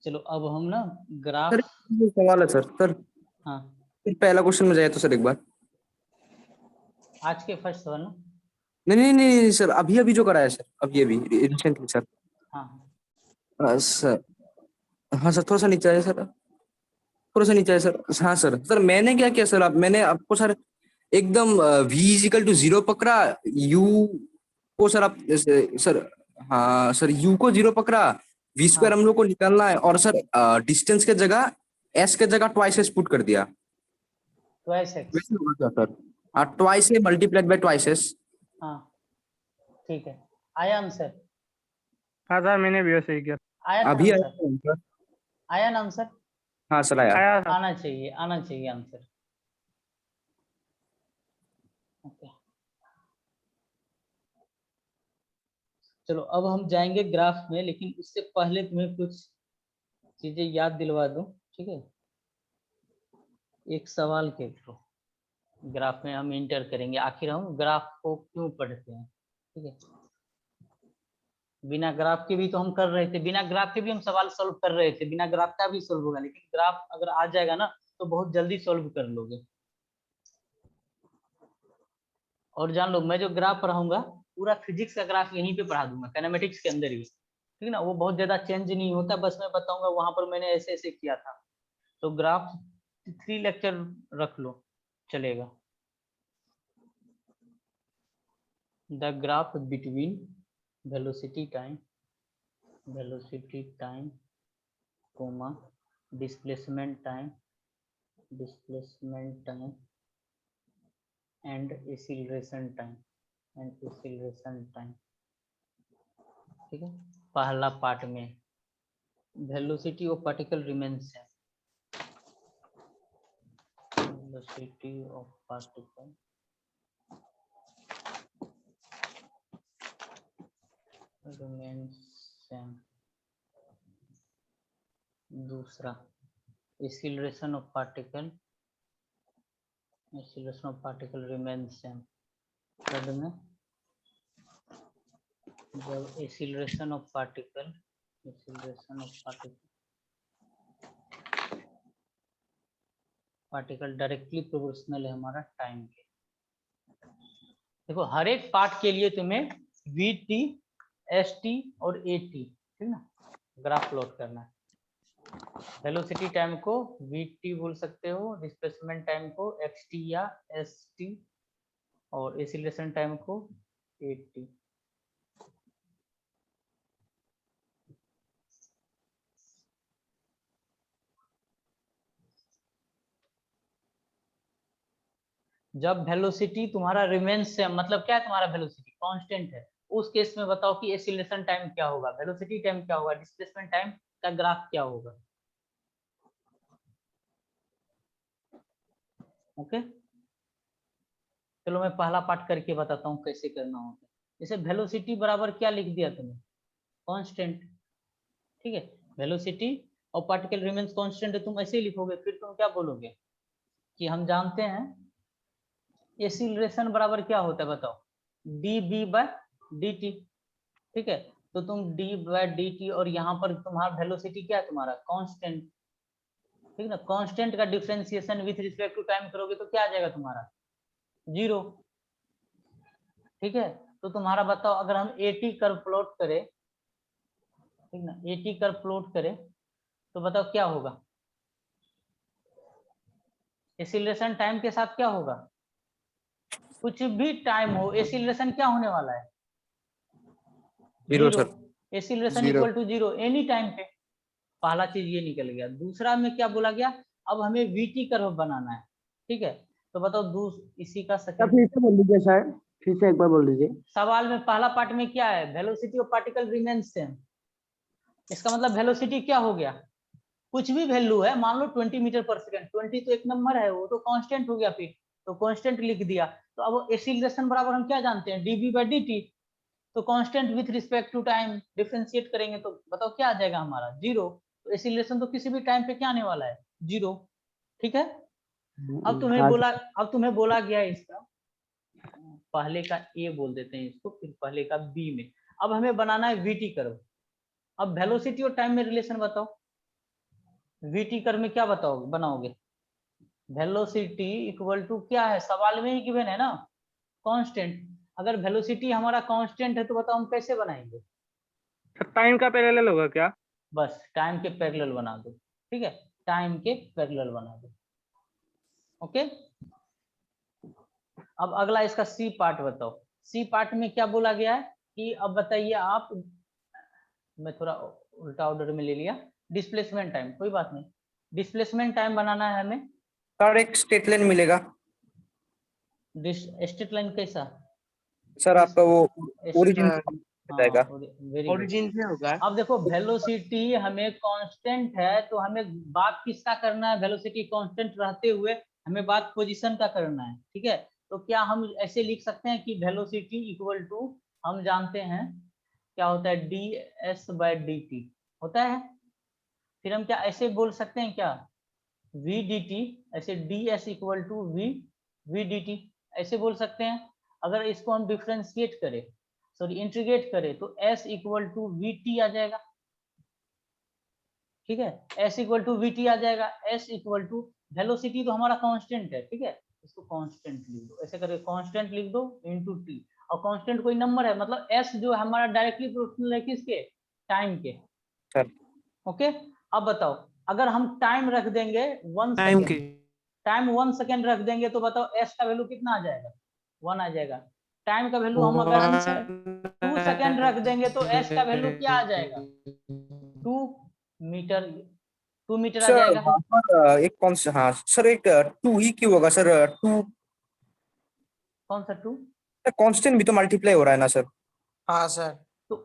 S1: चलो अब हम ना ग्राफ,
S4: सर ये सवाल है सर
S1: हाँ
S4: फिर पहला क्वेश्चन में जाए तो सर एक बार।
S1: आज के फर्स्ट सवाल ना,
S4: नहीं सर, अभी अभी जो कराया सर, अभी रिसेंटली सर।
S1: हाँ
S4: सर हाँ सर, थोड़ा सा नीचे आए सर, थोड़ा सा नीचे आए सर। हाँ सर मैंने क्या किया सर, मैंने आपको सर एकदम v इजिकल टू 0 पकड़ा, u को सर आप सर, हाँ सर u को 0 पकड़ा, v स्क्वायर हम लोग को निकालना है, और सर डिस्टेंस के जगह s के जगह ट्वाइस एस पुट कर दिया।
S1: ट्वाइस एक्स,
S4: वैसे होगा क्या sir? Twice A multiplied by twice S.
S1: हाँ ठीक है, आया आंसर,
S7: हाँ सर, मैंने भी वैसे ही किया।
S1: आया ना
S4: अभी
S1: आंसर,
S4: आया सर?
S1: आया ना आंसर,
S4: हाँ सर आया।
S7: आया सर।
S1: आना चाहिए आंसर, ओके। चलो अब हम जाएंगे ग्राफ में, लेकिन उससे पहले तुम्हें कुछ चीजें याद दिलवा दूं, ठीक है। एक सवाल के थ्रू ग्राफ में हम इंटर करेंगे, आखिर हम ग्राफ को क्यों पढ़ते हैं, ठीक है। बिना ग्राफ के भी तो हम कर रहे थे, बिना ग्राफ के भी हम सवाल सॉल्व कर रहे थे, बिना ग्राफ का भी सॉल्व होगा, लेकिन ग्राफ अगर आ जाएगा ना तो बहुत जल्दी सॉल्व कर लोगे। और जान लो, मैं जो ग्राफ पढ़ाऊंगा पूरा फिजिक्स का ग्राफ यहीं पे पढ़ा दूंगा, काइनेमेटिक्स के अंदर ही, ठीक है ना। वो बहुत ज्यादा चेंज नहीं होता, बस मैं बताऊंगा वहां पर मैंने ऐसे ऐसे किया था। तो ग्राफ 3 लेक्चर रख लो, चलेगा। The graph between velocity time comma displacement time and acceleration time, ठीक है। पहला पार्ट में velocity of particle remains same, velocity of particle remains same. दूसरा acceleration of particle remains same. पद में जब acceleration of particle directly proportional है हमारा टाइम के। देखो हर एक पार्ट के लिए तुम्हें vt, st और at, ठीक ना, ग्राफ प्लॉट करना है। वेलोसिटी टाइम को vt बोल सकते हो, डिस्प्लेसमेंट टाइम को xt या st, और एक्सीलरेशन टाइम को at। जब वेलोसिटी तुम्हारा रिमेन्स सेम, मतलब क्या है, तुम्हारा वेलोसिटी कांस्टेंट है, उस केस में बताओ कि एक्सीलरेशन टाइम क्या होगा, वेलोसिटी टाइम क्या होगा, डिस्प्लेसमेंट टाइम का ग्राफ क्या होगा, ओके। चलो मैं पहला पार्ट करके बताता हूँ कैसे करना होता है। जैसे वेलोसिटी बराबर क्या लिख दिया तुमने, कांस्टेंट, ठीक है। वेलोसिटी और पार्टिकल रिमेन्स कांस्टेंट है, तुम ऐसे ही लिखोगे। फिर तुम क्या बोलोगे कि हम जानते हैं एक्सीलरेशन बराबर क्या होता है बताओ, d B by D t. ठीक है, तो तुम डी बाय डी टी और यहाँ पर तुम्हारा वेलोसिटी क्या है, तुम्हारा कांस्टेंट। ठीक ना, कांस्टेंट का differentiation with respect to time करोगे तो क्या आ जाएगा तुम्हारा, 0। ठीक है, तो तुम्हारा बताओ अगर हम एटी कर्व प्लॉट करें, ठीक ना, एटी कर्व प्लॉट करें तो बताओ क्या होगा, एक्सीलरेशन टाइम के साथ क्या होगा, कुछ भी टाइम हो एक्सीलरेशन क्या होने वाला है,
S6: 0 sir.
S1: Acceleration
S6: 0
S1: equal to 0 any time पे। पहला चीज ये निकल गया। दूसरा में क्या बोला गया, अब हमें वीटी कर्व बनाना है। ठीक है, तो बताओ इसी का
S2: सर
S1: सेकंड
S2: फिर से बोल दीजिए सर, फिर से एक बार बोल दीजिए।
S1: सवाल में पहला पार्ट में क्या है, velocity of particle remains same. इसका मतलब वेलोसिटी क्या हो गया, कुछ भी वैल्यू है, मान लो 20 मीटर पर सेकंड, 20 तो एक नंबर है, वो तो कांस्टेंट हो गया, फिर तो कांस्टेंट लिख दिया। तो अब एक्सीलरेशन बराबर हम क्या जानते हैं, डीबी बाय डी। तो constant with respect to time differentiate करेंगे तो बताओ क्या आ जाएगा हमारा, 0। तो एक्सीलरेशन तो किसी भी टाइम पे क्या आने वाला है, 0। ठीक है, अब
S2: हाँ
S1: तुम्हें बोला गया है इसका पहले का ए बोल देते हैं इसको, फिर पहले का बी में। अब हमें बनाना है वीटी कर्व। अब वेलोसिटी और टाइम में रिलेशन बताओ, वीटी कर्व में क्या बताओगे बनाओगे, वेलोसिटी इक्वल टू क्या है, सवाल में ही गिवन है ना, कांस्टेंट। अगर वेलोसिटी हमारा कांस्टेंट है तो बताओ हम कैसे बनाएंगे,
S7: टाइम का पैरेलल होगा क्या?
S1: बस टाइम के पैरेलल बना दो। ठीक है, टाइम के पैरेलल बना दो। ओके, अब अगला इसका सी पार्ट बताओ। सी पार्ट में क्या बोला गया है कि अब बताइए आप, मैं थोड़ा उल्टा ऑर्डर में ले लिया, डिस्प्लेसमेंट टाइम, कोई बात नहीं, डिस्प्लेसमेंट टाइम बनाना है हमें।
S6: सर एक स्ट्रेट लाइन मिलेगा
S1: स्ट्रेट लाइन कैसा
S6: सर, आपका वो ओरिजिन बताएगा।
S1: Very good.
S8: ओरिजिन से होगा।
S1: अब देखो वेलोसिटी हमें कांस्टेंट है तो हमें बात किसका करना है, वेलोसिटी कांस्टेंट रहते हुए हमें बात पोजीशन का करना है। ठीक है, तो क्या हम ऐसे लिख सकते हैं कि वेलोसिटी इक्वल टू, हम जानते हैं क्या होता है, D S by D T होता है। फिर हम क्या ऐसे बोल सकते हैं क्या, वी डी टी, ऐसे D S equal to V D T ऐसे बोल सकते हैं। अगर इसको हम डिफ्रेंशिएट करें, सॉरी इंटीग्रेट करें, तो s equal to v t आ जाएगा। ठीक है, s equal to v t आ जाएगा। s इक्वल टू, वेलोसिटी तो हमारा कांस्टेंट है, ठीक है, इसको कांस्टेंट लिख दो, ऐसे करके कांस्टेंट लिख दो इनटू टी। और कांस्टेंट कोई नंबर है, मतलब s जो हमारा डायरेक्टली प्रोपोर्शनल है किसके, टाइम के।
S6: सर
S1: ओके, अब बताओ अगर हम टाइम रख देंगे 1
S9: टाइम
S1: सेकेंड,
S9: के
S1: टाइम 1 सेकेंड रख देंगे तो बताओ s का वैल्यू कितना आ जाएगा, 1 आ जाएगा। टाइम का वैल्यू हम अगर 2 सेकेंड रख देंगे तो s का वैल्यू क्या आ जाएगा, 2 मीटर, 2 मीटर आ
S6: सर
S1: जाएगा।
S6: वहाँ पर एक कौन सा, हाँ सर एक 2 ही क्यों होगा सर, 2
S1: कौन सा 2,
S6: कांस्टेंट भी तो मल्टीप्लाई हो रहा है ना सर।
S3: हाँ सर।
S1: तो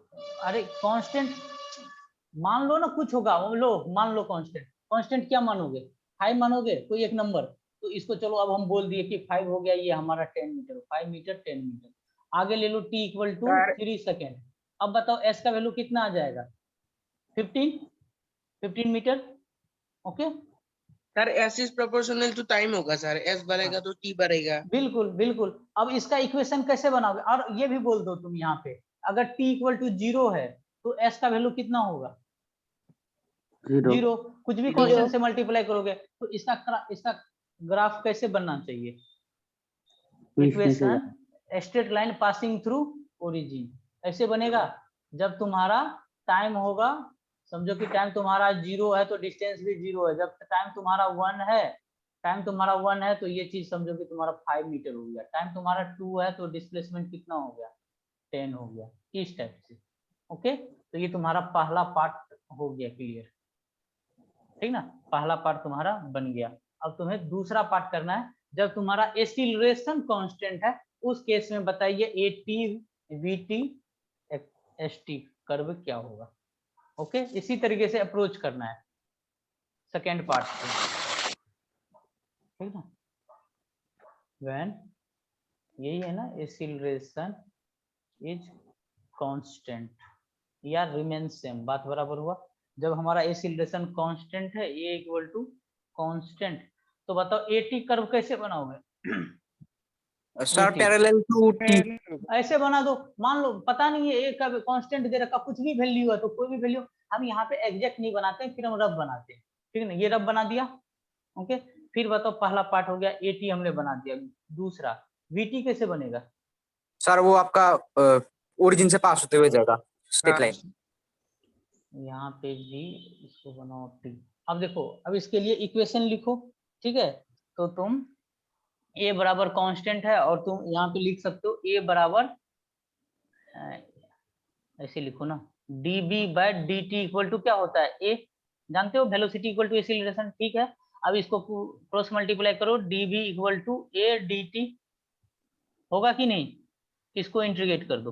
S1: अरे कांस्टेंट मान लो ना, कुछ होगा, लो मान लो कांस्टेंट, कांस्टेंट क्या मानोगे, 5 मानोगे, कोई एक नंबर। तो इसको चलो अब हम बोल दिए कि 5 हो गया, ये हमारा 10 मीटर, 5 मीटर 10 मीटर। आगे ले लो t इक्वल टू 3 सेकेंड। अब बताओ s का वैल्यू कितना आ जाएगा, 15 metre. Okay,
S8: sir S is proportional to time होगा सर, एस बढ़ेगा तो टी बढ़ेगा।
S1: बिल्कुल बिल्कुल। अब इसका इक्वेशन कैसे बनाओगे, और ये भी बोल दो तुम यहाँ पे, अगर t इक्वल टू 0 है तो s का वैल्यू कितना होगा, 0। कुछ भी कांस्टेंट से मल्टीप्लाई करोगे तो इसका ग्राफ कैसे बनना चाहिए, equation straight line passing through origin, ऐसे बनेगा। जब तुम्हारा टाइम होगा, समझो कि टाइम तुम्हारा 0 है तो डिस्टेंस भी 0 है। जब टाइम तुम्हारा 1 है, टाइम तुम्हारा 1 है तो ये चीज समझो कि तुम्हारा 5 मीटर हो गया। टाइम तुम्हारा 2 है तो डिस्प्लेसमेंट कितना हो गया, 10 हो गया, इस टाइप से। ओके, तो ये तुम्हारा पहला पार्ट हो गया क्लियर, ठीक ना, पहला पार्ट तुम्हारा बन गया। अब तुम्हें दूसरा पार्ट करना है, जब तुम्हारा एक्सीलरेशन कांस्टेंट है उस केस में बताइए एटी वीटी एसटी कर्व क्या होगा। ओके, इसी तरीके से अप्रोच करना है सेकेंड पार्ट को, ठीक ना। व्हेन, यही है ना, एक्सीलरेशन इज कांस्टेंट या रिमेन सेम, बात बराबर हुआ। जब हमारा एक्सीलरेशन कांस्टेंट है, ए इक्वल टू कांस्टेंट, तो बताओ एटी कर्व कैसे बनाओगे
S6: सर
S1: ठीक।
S6: Parallel to T.
S1: ऐसे बना दो, मान लो पता नहीं है ए का कांस्टेंट दे रखा, कुछ भी वैल्यू है तो कोई भी वैल्यू, हम यहाँ पे एग्जैक्ट नहीं बनाते हैं, फिर हम रफ बनाते हैं, ठीक है ना। ये रफ बना दिया, ओके। फिर बताओ, पहला पार्ट हो गया, एटी हमने बना दिया। दूसरा वीटी कैसे बनेगा?
S6: सर वो आपका ओरिजिन से पास होते हुए जाएगा स्ट्रेट लाइन।
S1: यहाँ पे भी इसको बनाओ टी। अब देखो, अब इसके लिए इक्वेशन लिखो, ठीक है। तो तुम ए बराबर कांस्टेंट है, और तुम यहाँ पे लिख सकते हो ए बराबर ऐसे लिखो ना, D B by D T equal to क्या होता है, ए। जानते हो वेलोसिटी इक्वल टू एक्सीलरेशन, ठीक है। अब इसको क्रॉस मल्टीप्लाई करो, D B equal to A D T, होगा कि नहीं? इसको इंटीग्रेट कर दो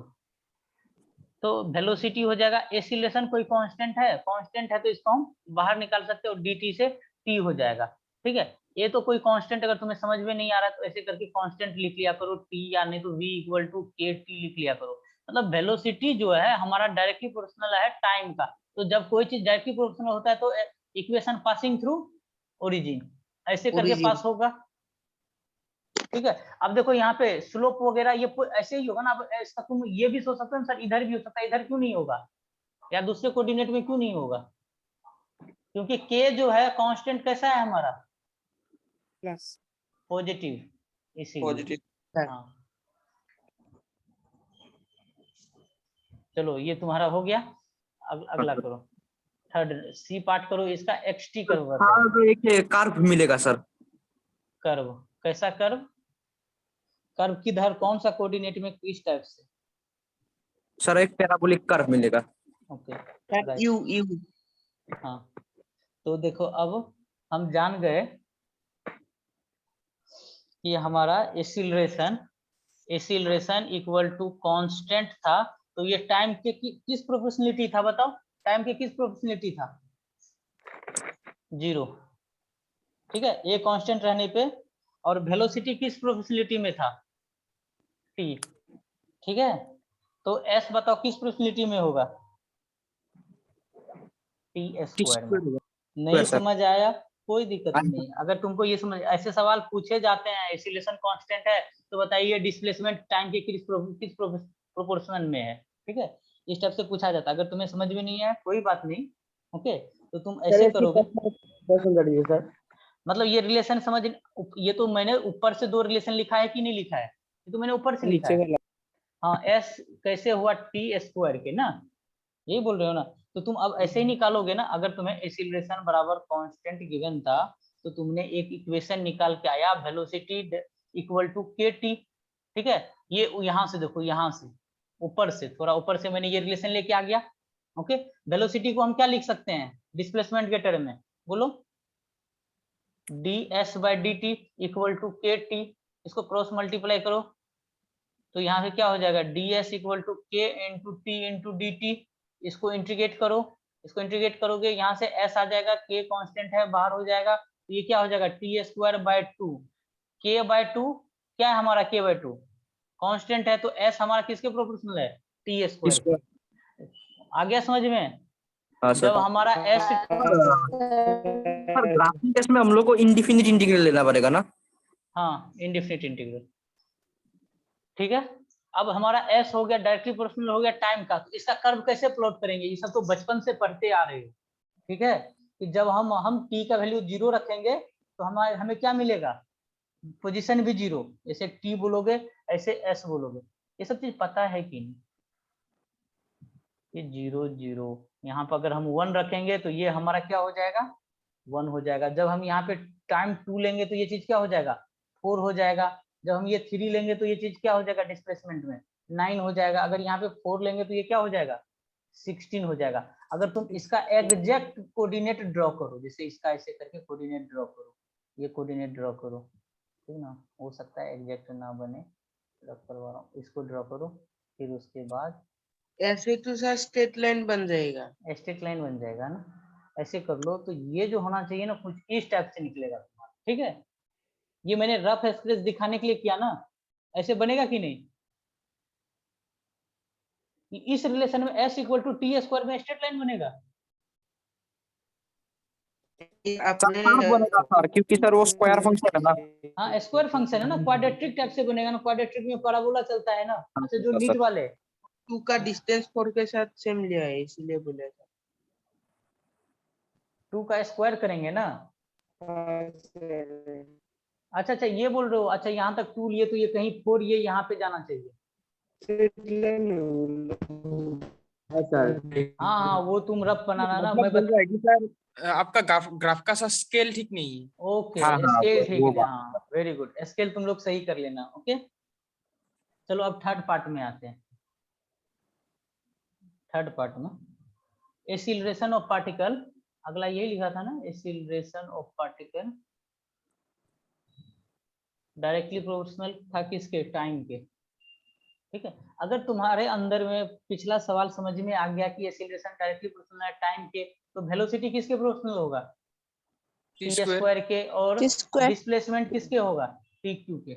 S1: तो वेलोसिटी हो जाएगा। एक्सीलरेशन कोई कांस्टेंट है, कांस्टेंट है तो इसको हम बाहर निकाल सकते हो, dt से t हो जाएगा, ठीक है। ये तो कोई कांस्टेंट अगर तुम्हें समझ में नहीं आ रहा तो ऐसे करके कांस्टेंट लिख लिया करो t, या नहीं तो v equal to K T लिख लिया करो। मतलब वेलोसिटी जो है हमारा डायरेक्टली प्रोपोर्शनल है टाइम का, तो जब कोई चीज डायरेक्टली प्रोपोर्शनल होता है तो इक्वेशन पासिंग थ्रू ओरिजिन ऐसे करके पास होगा, ठीक है। अब देखो यहाँ पे स्लोप वगैरह ये ऐसे ही होगा ना। अब इसका तुम ये भी सोच सकते हो सर, इधर भी हो सकता है, इधर क्यों नहीं होगा, या दूसरे कोऑर्डिनेट में क्यों नहीं होगा? क्योंकि के जो है कांस्टेंट कैसा है हमारा,
S9: प्लस
S1: पॉजिटिव, इसीलिए।
S8: पॉजिटिव।
S1: हाँ, चलो ये तुम्हारा हो गया। अब अगला करो, थर्ड सी पार्ट करो, इसका एक्सटी करो। बताओ
S6: तो एक कर्व मिलेगा सर।
S1: कर्व कैसा कर्व? कर्व किधर, कौन सा कोऑर्डिनेट में, किस टाइप से?
S6: सर एक पैराबोलिक कर्व मिलेगा।
S1: Okay,
S8: you you.
S1: हाँ, तो देखो अब हम जान गए कि हमारा एक्सीलरेशन इक्वल टू कांस्टेंट था। तो ये टाइम के किस प्रोपोर्शनलिटी था, बताओ? टाइम के किस प्रोपोर्शनलिटी था? 0, ठीक है, ए कांस्टेंट रहने पे। और वेलोसिटी किस प्रोपोर्शनलिटी में था? t, ठीक है। तो s बताओ किस प्रोपोर्शनलिटी में होगा? t स्क्वायर में। नहीं समझ आया? कोई दिक्कत नहीं। अगर तुमको ये समझ, ऐसे सवाल पूछे जाते हैं, एक्सीलरेशन कांस्टेंट है तो बताइए डिस्प्लेसमेंट टाइम के किस प्रोपोर्शन में है, ठीक है। इस टाइप से पूछा जाता है। अगर तुम्हें समझ में नहीं है कोई बात नहीं, ओके, तो तुम ऐसे करोगे।
S2: सर
S1: मतलब ये रिलेशन समझ, ये तो मैंने ऊपर से 2 रिलेशन लिखा है कि नहीं लिखा है? ये तो मैंने ऊपर से लिखा है। हाँ, s कैसे हुआ t स्क्वायर के ना, यही बोल रहे हो ना। तो तुम अब ऐसे ही निकालोगे ना। अगर तुम्हें एक्सीलरेशन बराबर कांस्टेंट गिवन था तो तुमने एक इक्वेशन निकाल के आया, velocity equal to K T, ठीक है। ये यहाँ से देखो, यहाँ से ऊपर से, थोड़ा ऊपर से मैंने ये रिलेशन लेके आ गया, ओके। वेलोसिटी को हम क्या लिख सकते हैं डिस्प्लेसमेंट के टर्म में, बोलो? ds by D T equal to K T. इसको क्रॉस मल्टीप्लाई करो तो यहाँ से क्या हो जाएगा, ds equal to K into T into D T. इसको इंटीग्रेट करो, इसको इंटीग्रेट करोगे यहाँ से s आ जाएगा, k कांस्टेंट है बाहर हो जाएगा, तो ये क्या हो जाएगा T square by 2। k by 2 क्या है हमारा, k बाय 2 कांस्टेंट है, तो s हमारा किसके प्रोपोर्शनल है, टी स्क्वायर। आ गया समझ में?
S6: हाँ
S1: जब
S6: सर।
S1: हमारा s,
S6: सर ग्राफिक टेस्ट में हम लोग को इंडिफिनिट इंटीग्रल लेना पड़ेगा ना?
S1: हाँ, इंडेफिनिट इंटीग्रल, ठीक है। अब हमारा s हो गया, डायरेक्टली प्रोपोर्शनल हो गया टाइम का, तो इसका कर्व कैसे प्लॉट करेंगे? ये सब तो बचपन से पढ़ते आ रहे हो, ठीक है। कि जब हम t का वैल्यू 0 रखेंगे तो हमें क्या मिलेगा, पोजीशन भी 0। ऐसे t बोलोगे, ऐसे s बोलोगे, ये सब चीज पता है कि नहीं? ये 0 0, यहाँ पर अगर हम 1 रखेंगे तो ये हमारा क्या हो जाएगा, 1 हो जाएगा। जब हम यहाँ पे टाइम 2 लेंगे तो ये चीज क्या हो जाएगा, 4 हो जाएगा। जब हम ये 3 लेंगे तो ये चीज क्या हो जाएगा डिस्प्लेसमेंट में, 9 हो जाएगा। अगर यहाँ पे 4 लेंगे तो ये क्या हो जाएगा, 16 हो जाएगा। अगर तुम इसका एग्जैक्ट कोऑर्डिनेट ड्रॉ करो, जैसे इसका ऐसे करके कोऑर्डिनेट ड्रॉ करो, ये कोऑर्डिनेट ड्रॉ करो, ठीक ना। हो सकता है एग्जैक्ट ना बने, ड्रॉ करवा रहा हूँ, इसको ड्रॉ करो। फिर उसके बाद
S8: ऐसे तो सर स्ट्रेट लाइन बन जाएगा।
S1: स्ट्रेट लाइन बन जाएगा ना, ऐसे कर लो। तो ये जो होना चाहिए ना, कुछ इस टाइप से निकलेगा तुम्हारा, ठीक है। ये मैंने रफ स्केच दिखाने के लिए किया ना, ऐसे बनेगा कि नहीं? इस रिलेशन में s equal to T square में स्ट्रेट लाइन बनेगा,
S8: आपने
S6: कहाँ बनेगा सर, क्योंकि सर वो स्क्वायर फंक्शन है ना।
S1: हाँ स्क्वायर फंक्शन है ना, क्वाड्रेटिक टाइप से बनेगा ना, क्वाड्रेटिक में पैराबोला चलता है ना, अच्छा जो नीट वाले।
S8: 2 का डिस्टेंस 4 के साथ सेम लिया है इसीलिए बोला था।
S1: 2 का स्क्वायर करेंगे ना। अच्छा अच्छा ये बोल रहे हो, अच्छा यहाँ तक 2 लिए तो ये कहीं 4 ये यहाँ पे जाना चाहिए।
S2: हाँ सर।
S1: हाँ हाँ वो तुम रफ बनाना ना, मैं
S3: मतलब बोल रहा है कि सर आपका ग्राफ का सा स्केल ठीक नहीं है।
S1: ओके
S4: हाँ, हाँ,
S1: स्केल
S4: वो
S1: ठीक है,
S4: बात।
S1: हाँ वेरी गुड, स्केल तुम लोग सही कर लेना। ओके चलो अब थर्ड पार्ट में आते हैं। थर्ड पार्ट में एक्सीलरेशन ऑफ पार्टिकल, अगला यही लिखा था ना, acceleration of particle directly proportional था किसके, टाइम के। ठीक है, अगर तुम्हारे अंदर में पिछला सवाल समझ में आ गया कि एक्सीलरेशन डायरेक्टली प्रोपोर्शनल है टाइम के, तो वेलोसिटी किसके प्रोपोर्शनल होगा, टी स्क्वायर के, और डिस्प्लेसमेंट किसके होगा, टी क्यू के।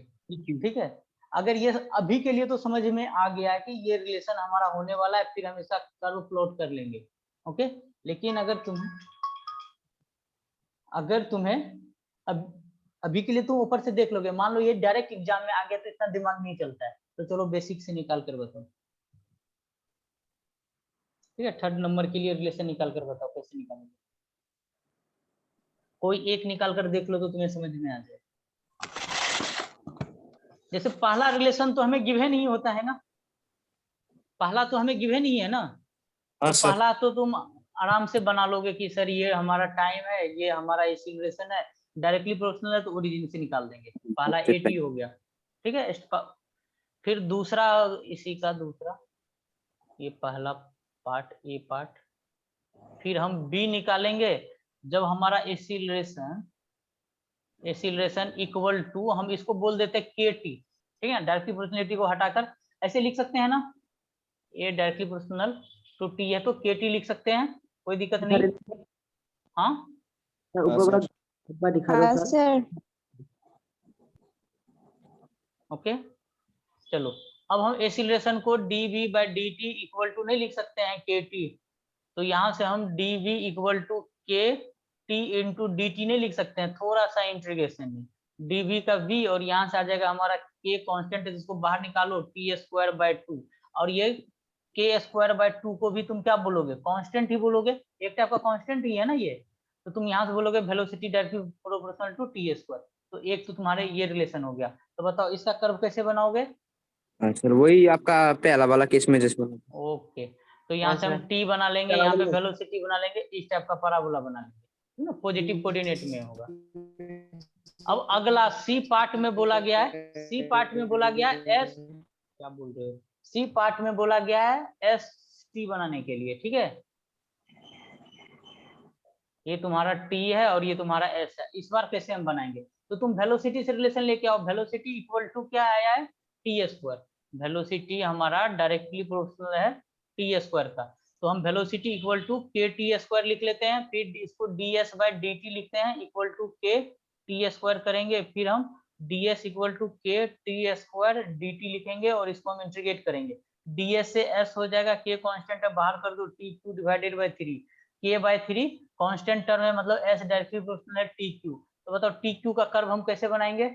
S1: ठीक है, अगर ये अभी के लिए तो समझ में आ गया कि ये रिलेशन हमारा होने वाला है, फिर हम इसका कर्व प्लॉट कर लेंगे। ओके, लेकिन अगर तुम्हें अभी के लिए तुम ऊपर से देख लोगे, मान लो ये डायरेक्ट एग्जाम में आ गया तो इतना दिमाग नहीं चलता है, तो चलो बेसिक से निकाल कर बताओ। ठीक है, थर्ड नंबर के लिए रिलेशन निकाल कर बताओ कैसे निकालोगे, कोई एक निकाल कर देख लो तो तुम्हें समझ में आ जाए। जैसे पहला रिलेशन तो हमें गिवन ही होता है ना, पहला तो हमें गिवन ही है ना, तो पहला तो तुम आराम से बना लोगे कि सर ये हमारा टाइम है, ये हमारा एक्सीलरेशन है, डायरेक्टली प्रोपोर्शनल है तो ओरिजिन से निकाल देंगे, पहला एटी हो गया। ठीक है, फिर दूसरा इसी का दूसरा, ये पहला पार्ट ए पार्ट, फिर हम बी निकालेंगे जब हमारा एक्सीलरेशन इक्वल टू, हम इसको बोल देते हैं के टी। ठीक है, डायरेक्टली प्रोपोर्शनलिटी को हटाकर ऐसे लिख सकते हैं ना, ए डायरेक्टली प्रोपोर्शनल टू टी है तो के टी लिख सकते हैं, कोई दिक्कत नहीं। हाँ
S2: सर ऊपर वाला दिखा दो सर।
S1: ओके चलो, अब हम एक्सीलरेशन को dv by dt equal to नहीं लिख सकते हैं kt, तो यहाँ से हम dv equal to K T into D T नहीं लिख सकते हैं, थोड़ा सा इंटीग्रेशन में dv का v, और यहाँ से आ जाएगा हमारा k कांस्टेंट है जिसको बाहर निकालो टी स्क्वायर बाय 2, और ये के स्क्वायर बाय 2 को भी तुम क्या बोलोगे, कांस्टेंट ही बोलोगे, एक टाइप का कांस्टेंट ही है ना ये, तो तुम यहाँ से बोलोगे velocity directly proportional to T square, तो एक तो तुम्हारे ये रिलेशन हो गया। तो बताओ इसका कर्व कैसे बनाओगे।
S4: सर वही आपका पहला वाला केस में जैसे बना।
S1: ओके, तो यहाँ से हम टी बना लेंगे, यहाँ पे वेलोसिटी बना लेंगे, इस टाइप का पैराबोला बना लेंगे ना, पॉजिटिव कोऑर्डिनेट में होगा। अब अगला सी पार्ट में बोला गया है, सी पार्ट में बोला गया है एस, क्या बोल रहे हो, सी पार्ट में बोला गया है एस टी बनाने के लिए। ठीक है, ये तुम्हारा टी है और ये तुम्हारा एस है, इस बार कैसे हम बनाएंगे, तो तुम वेलोसिटी से रिलेशन लेके आओ, वेलोसिटी इक्वल टू क्या आया है, टी स्क्वायर, वेलोसिटी हमारा डायरेक्टली प्रोपोर्शनल है टी स्क्वायर का, तो हम velocity equal to K T square लिख लेते हैं, फिर इसको D S by d T लिखते हैं equal to K T square करेंगे, फिर हम D S equal to K T square D T लिखेंगे और इसको हम इंटीग्रेट करेंगे, डी एस से एस हो जाएगा, के कांस्टेंट है बाहर कर दो, टी टू डिवाइडेड बाई 3, के बाई 3 कांस्टेंट टर्म है, मतलब एस डायरेक्टली प्रोपोर्शनल है टी क्यू। तो बताओ टी क्यू का कर्व हम कैसे बनाएंगे,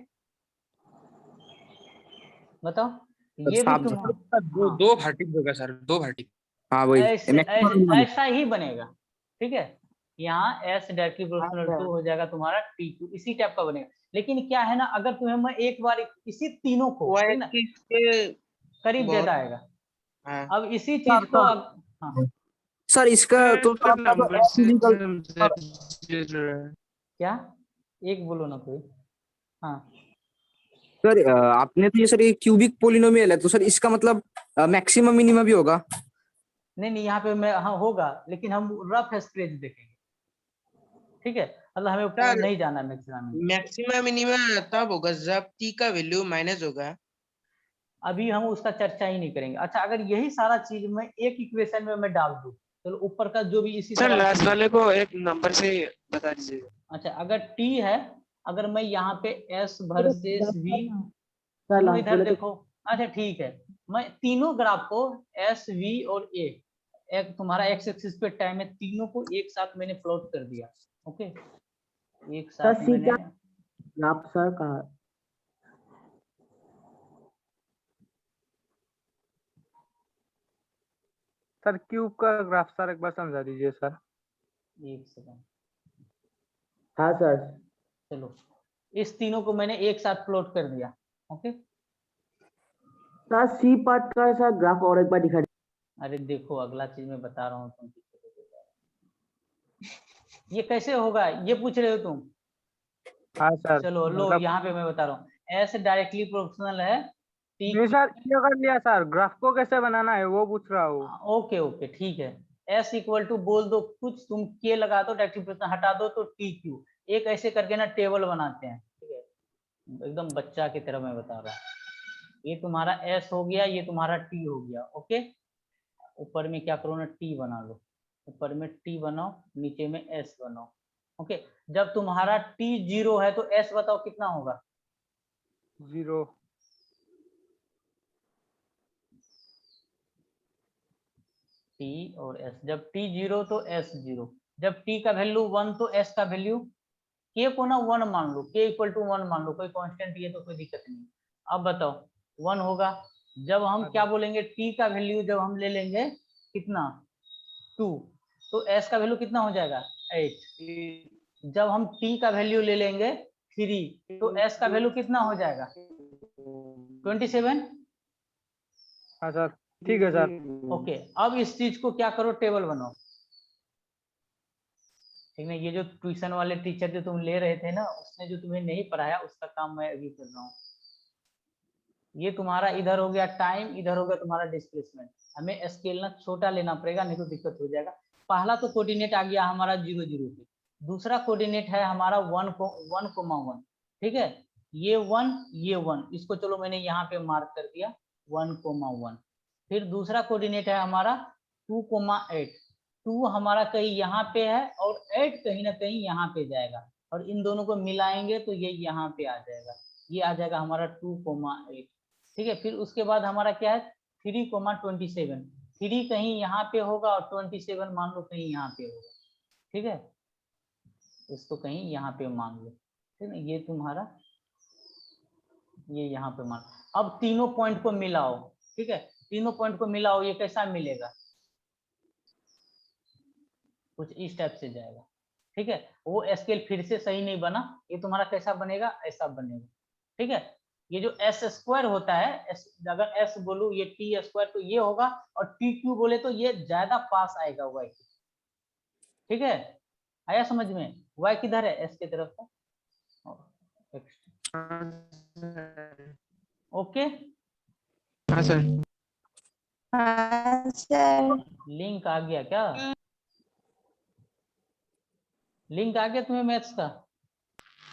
S1: बताओ ये भी तुम
S3: दो वर्टिक होगा सर, दो वर्टिक।
S4: हाँ वही
S1: ऐसा ही बनेगा। ठीक है, यहाँ एस डायरेक्टली प्रोपोर्शनल टू हो जाएगा तुम्हारा टी क्यू, इसी टाइप का बनेगा। लेकिन क्या है ना, अगर तुम्हें मैं एक बार इसी तीनों को करीब दे आएगा, अब इसी चीज को हाँ
S4: सर इसका तो
S1: क्या, एक बोलो ना कोई। हाँ
S4: सर आपने तो ये सर ये क्यूबिक पोलिनोमियल है, तो सर इसका मतलब मैक्सिमम मिनिमम भी होगा।
S1: नहीं यहाँ पे मैं हाँ होगा, लेकिन हम रफ स्केच देखेंगे। ठीक है, मतलब हमें ऊपर नहीं जाना
S8: मैक्सिमम मिनिमम तब होगा जब टी का वैल्यू माइनस होगा,
S1: अभी हम उसका चर्चा ही नहीं करेंगे। अच्छा, अगर यही सारा चीज मैं एक इक्वेशन में मैं डाल दूं, चलो ऊपर का जो भी इसी
S9: सर लास्ट वाले को एक नंबर से बता दीजिएगा।
S1: अच्छा, अगर टी है, अगर मैं यहाँ पे एस वर्सेस वी, इधर देखो, अच्छा ठीक है, मैं तीनों ग्राफ को एस वी और ए, एक तुम्हारा एक्स एक्सिस पे टाइम है, तीनों को एक साथ मैंने प्लॉट कर दिया। ओके, एक
S2: सर
S1: साथ
S2: सी
S1: मैंने
S2: का ग्राफ सर कहा
S7: सर क्यूब का ग्राफ सर एक बार समझा दीजिए सर।
S1: एक सेकंड,
S2: हाँ सर।
S1: चलो इस तीनों को मैंने एक साथ प्लॉट कर दिया। ओके,
S2: सर सी पार्ट का सर ग्राफ और एक बार दिखा
S1: अरे देखो अगला चीज मैं बता रहा हूँ तुम, ये कैसे होगा ये पूछ रहे हो तुम।
S7: हाँ सर
S1: चलो लो
S7: मतलब
S1: यहाँ पे मैं बता रहा हूँ, एस डायरेक्टली प्रोपोर्शनल है टी।
S7: नहीं सर ये कर लिया सर, ग्राफ को कैसे बनाना है वो पूछ रहा हूँ।
S1: ओके ओके ठीक है, एस इक्वल टू बोल दो कुछ, तुम के लगा दो, डायरेक्टली प्रोपोर्शनल हटा दो तो टी क्यू, एक ऐसे करके ना टेबल बनाते हैं। ठीक है, एकदम बच्चा की तरह मैं बता रहा हूँ। ये तुम्हारा एस हो गया, ये तुम्हारा टी हो गया। ओके, ऊपर में क्या करो ना टी बना लो, ऊपर में टी बनाओ, नीचे में एस बनाओ। ओके, जब तुम्हारा टी 0 है तो एस बताओ कितना होगा।
S7: 0
S1: टी और एस, जब टी 0 तो एस 0, जब टी का वैल्यू 1 तो एस का वैल्यू, के को ना 1 मान लो, के इक्वल टू 1 मान लो, कोई कांस्टेंट ये तो कोई दिक्कत नहीं। अब बताओ 1 होगा, जब हम क्या बोलेंगे टी का वैल्यू जब हम ले लेंगे कितना 2, तो एस का वैल्यू कितना हो जाएगा 8। जब हम टी का वैल्यू ले लेंगे 3 तो एस का वैल्यू कितना हो जाएगा 27।
S7: हाँ सर ठीक है सर।
S1: ओके, अब इस चीज को क्या करो टेबल बनाओ। ठीक है, ये जो ट्यूशन वाले टीचर जो तुम ले रहे थे ना, उसने जो तुम्हें नहीं पढ़ाया उसका काम मैं अभी कर रहा हूँ। ये तुम्हारा इधर हो गया टाइम, इधर हो गया तुम्हारा डिस्प्लेसमेंट। हमें स्केल ना छोटा लेना पड़ेगा, नहीं तो दिक्कत हो जाएगा। पहला तो कोऑर्डिनेट आ गया हमारा 0 0 पे, दूसरा कोऑर्डिनेट है हमारा 1,1,1। ठीक है, ये 1, इसको चलो मैंने यहाँ पे मार्क कर दिया 1,1। फिर दूसरा कोऑर्डिनेट है हमारा 2,8। 2 हमारा कहीं यहाँ पे है और 8 कहीं ना कहीं यहाँ पे जाएगा, और इन दोनों को मिलाएंगे तो ये यहाँ पे आ जाएगा, ये आ जाएगा हमारा 2,8। ठीक है, फिर उसके बाद हमारा क्या है 3,27। 3 कहीं यहाँ पे होगा और 27 मान लो कहीं यहाँ पे होगा। ठीक है, इसको कहीं यहाँ पे मान लो। ठीक है, ये तुम्हारा ये यहाँ पे मान, अब तीनों पॉइंट को मिलाओ। ठीक है, तीनों पॉइंट को मिलाओ, ये कैसा मिलेगा कुछ इस टाइप से जाएगा। ठीक है, वो स्केल फिर से सही नहीं बना, ये तुम्हारा कैसा बनेगा ऐसा बनेगा। ठीक है, ये जो एस स्क्वायर होता है, अगर एस बोलूं ये टी स्क्वायर तो ये होगा, और टी क्यू बोले तो ये ज्यादा पास आएगा वाई। ठीक है, आया समझ में, वाई किधर है एस की तरफ से। ओके,
S9: हाँ सर।
S5: हाँ सर।
S1: लिंक आ गया क्या, लिंक आ गया तुम्हें मैथ्स का।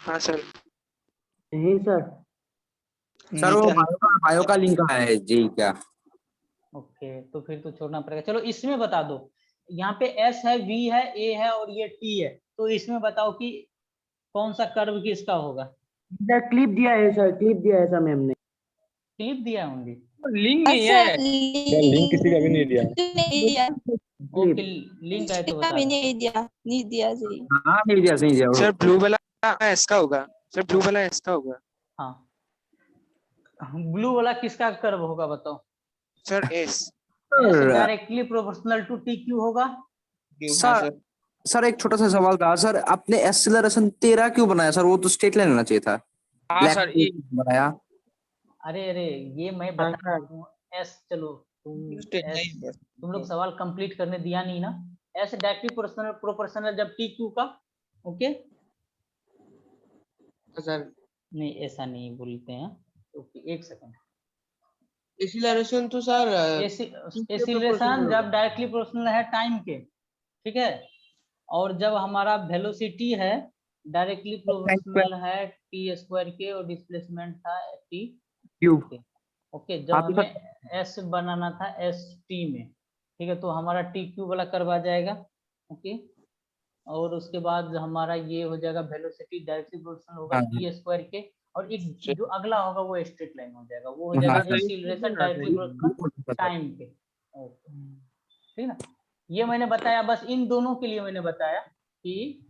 S9: हाँ सर।
S2: नहीं सर।
S4: सर वो बायो का लिंक है जी क्या?
S1: ओके, तो फिर तो छोड़ना पड़ेगा। चलो इसमें बता दो, यहाँ पे एस है, वी है, ए है और ये टी है, तो इसमें बताओ कि कौन सा कर्व किसका होगा।
S2: सर क्लिप दिया है सर, क्लिप दिया है सर मैम ने।
S1: क्लिप दिया होंगे,
S3: लिंक नहीं है।
S5: लिंक किसी का भी नहीं दिया। नहीं दिया,
S1: ओके लिंक है तो
S5: किसी का
S1: बता
S5: भी
S1: दो।
S5: नहीं दिया जी।
S4: हाँ नहीं दिया, सही दिया।
S9: सर ब्लू वाला एस का होगा। सर ब्लू वाला एस का होगा।
S1: हाँ, ब्लू वाला किसका कर्व होगा बताओ।
S9: Sir S.
S1: Directly proportional to T cube होगा।
S4: सर एक छोटा सा सवाल था सर, आपने एक्सेलरेशन 13 क्यों बनाया सर? वो तो स्ट्रेट लाइन होना चाहिए था।
S3: हाँ सर, ये
S4: बनाया।
S1: अरे अरे ये मैं बता रहा हूँ, एस चलो तुम लोग सवाल कंप्लीट करने दिया नहीं ना। एस डायरेक्टली प्रोपोर्शनल जब टी क्यू का। ओके,
S8: सर
S1: नहीं ऐसा नहीं बोलते हैं। ओके एक सेकंड,
S8: एक्सीलरेशन तो सर
S1: एक्सीलरेशन जब डायरेक्टली प्रोपोर्शनल है टाइम के। ठीक है, और जब हमारा वेलोसिटी है डायरेक्टली प्रोपोर्शनल है टी स्क्वायर के, और डिस्प्लेसमेंट था टी
S4: क्यूब।
S1: ओके, जब हमें एस बनाना था एस टी में। ठीक है, तो हमारा टी क्यू वाला कर्व आ जाएगा। ओके, और उसके बाद हमारा ये हो जाएगा वेलोसिटी डायरेक्टली प्रोपोर्शनल होगा टी स्क्वायर के, और एक जो अगला होगा वो स्ट्रेट लाइन हो जाएगा, वो हो जाएगा एक्सीलरेशन डायरेक्टली प्रोपोर्शनल टाइम के। ठीक है ना, ये मैंने बताया, बस इन दोनों के लिए मैंने बताया कि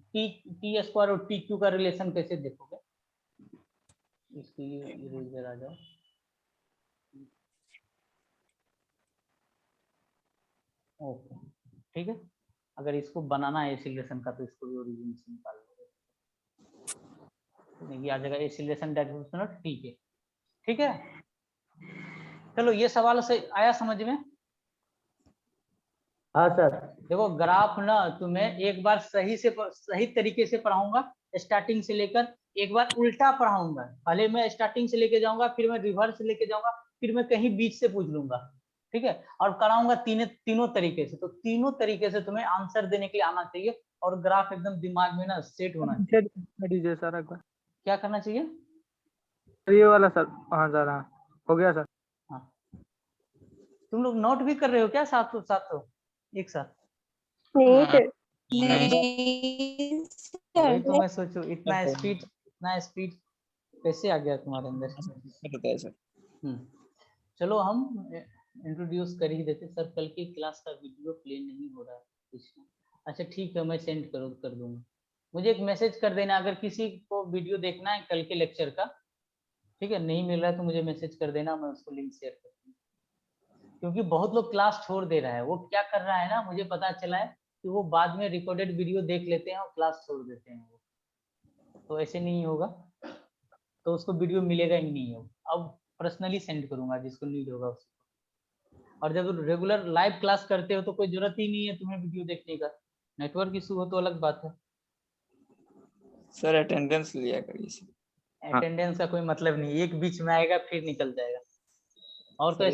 S1: टी स्क्वायर और टी क्यू का रिलेशन कैसे देखोगे? इसके लिए इरेजर आ जाओ। ओके, ठीक है। अगर इसको बनाना है एसिलेशन का तो इसको भी ओरिजिन से निकाल लो। ये आ जाएगा एसिलेशन डायरेक्शन टी के, ठीक है। चलो ये सवाल से आया समझ में?
S2: हाँ सर।
S1: देखो ग्राफ ना तुम्हें एक बार सही तरीके से पढ़ाऊंगा स्टार्टिंग से लेकर, एक बार उल्टा पढ़ाऊंगा। पहले मैं स्टार्टिंग से लेके जाऊंगा, फिर मैं रिवर्स लेके जाऊंगा, फिर मैं कहीं बीच से पूछ लूंगा, ठीक है। और कराऊंगा तीनों तरीके से। तो तीनों तरीके से तुम्हें आंसर देने के लिए आना चाहिए और ग्राफ एकदम दिमाग में ना सेट होना चाहिए।
S7: दीजिए सर एक बार।
S1: क्या करना चाहिए?
S7: ये वाला सर। हाँ सर, हाँ हो गया सर।
S1: हाँ, तुम लोग नोट भी कर रहे हो क्या साथ एक साथ?
S5: नहीं सर।
S1: वही तो मैं सोचू इतना स्पीड कैसे आ गया तुम्हारे अंदर? चलो हम इंट्रोड्यूस कर ही देते। सर कल की क्लास का वीडियो प्ले नहीं हो रहा है इसमें। अच्छा ठीक है, मैं सेंड कर दूंगा। मुझे एक मैसेज कर देना अगर किसी को वीडियो देखना है कल के लेक्चर का, ठीक है। नहीं मिल रहा है तो मुझे मैसेज कर देना, मैं उसको लिंक शेयर कर दूंगा। क्योंकि बहुत लोग क्लास छोड़ दे रहा है। वो क्या कर रहा है ना, मुझे पता चला है कि वो बाद में रिकॉर्डेड वीडियो देख लेते हैं और क्लास छोड़ देते हैं। वो तो ऐसे नहीं होगा, तो उसको वीडियो मिलेगा ही नहीं। अब पर्सनली सेंड करूंगा जिसको नीड होगा उसको। और जब रेगुलर लाइव क्लास करते हो तो कोई जरूरत ही नहीं है तुम्हें वीडियो देखने का। नेटवर्क इशू हो तो अलग बात है।
S9: सर अटेंडेंस लिया करिए।
S1: अटेंडेंस का कोई मतलब नहीं, एक बीच में आएगा फिर निकल जाएगा। और तो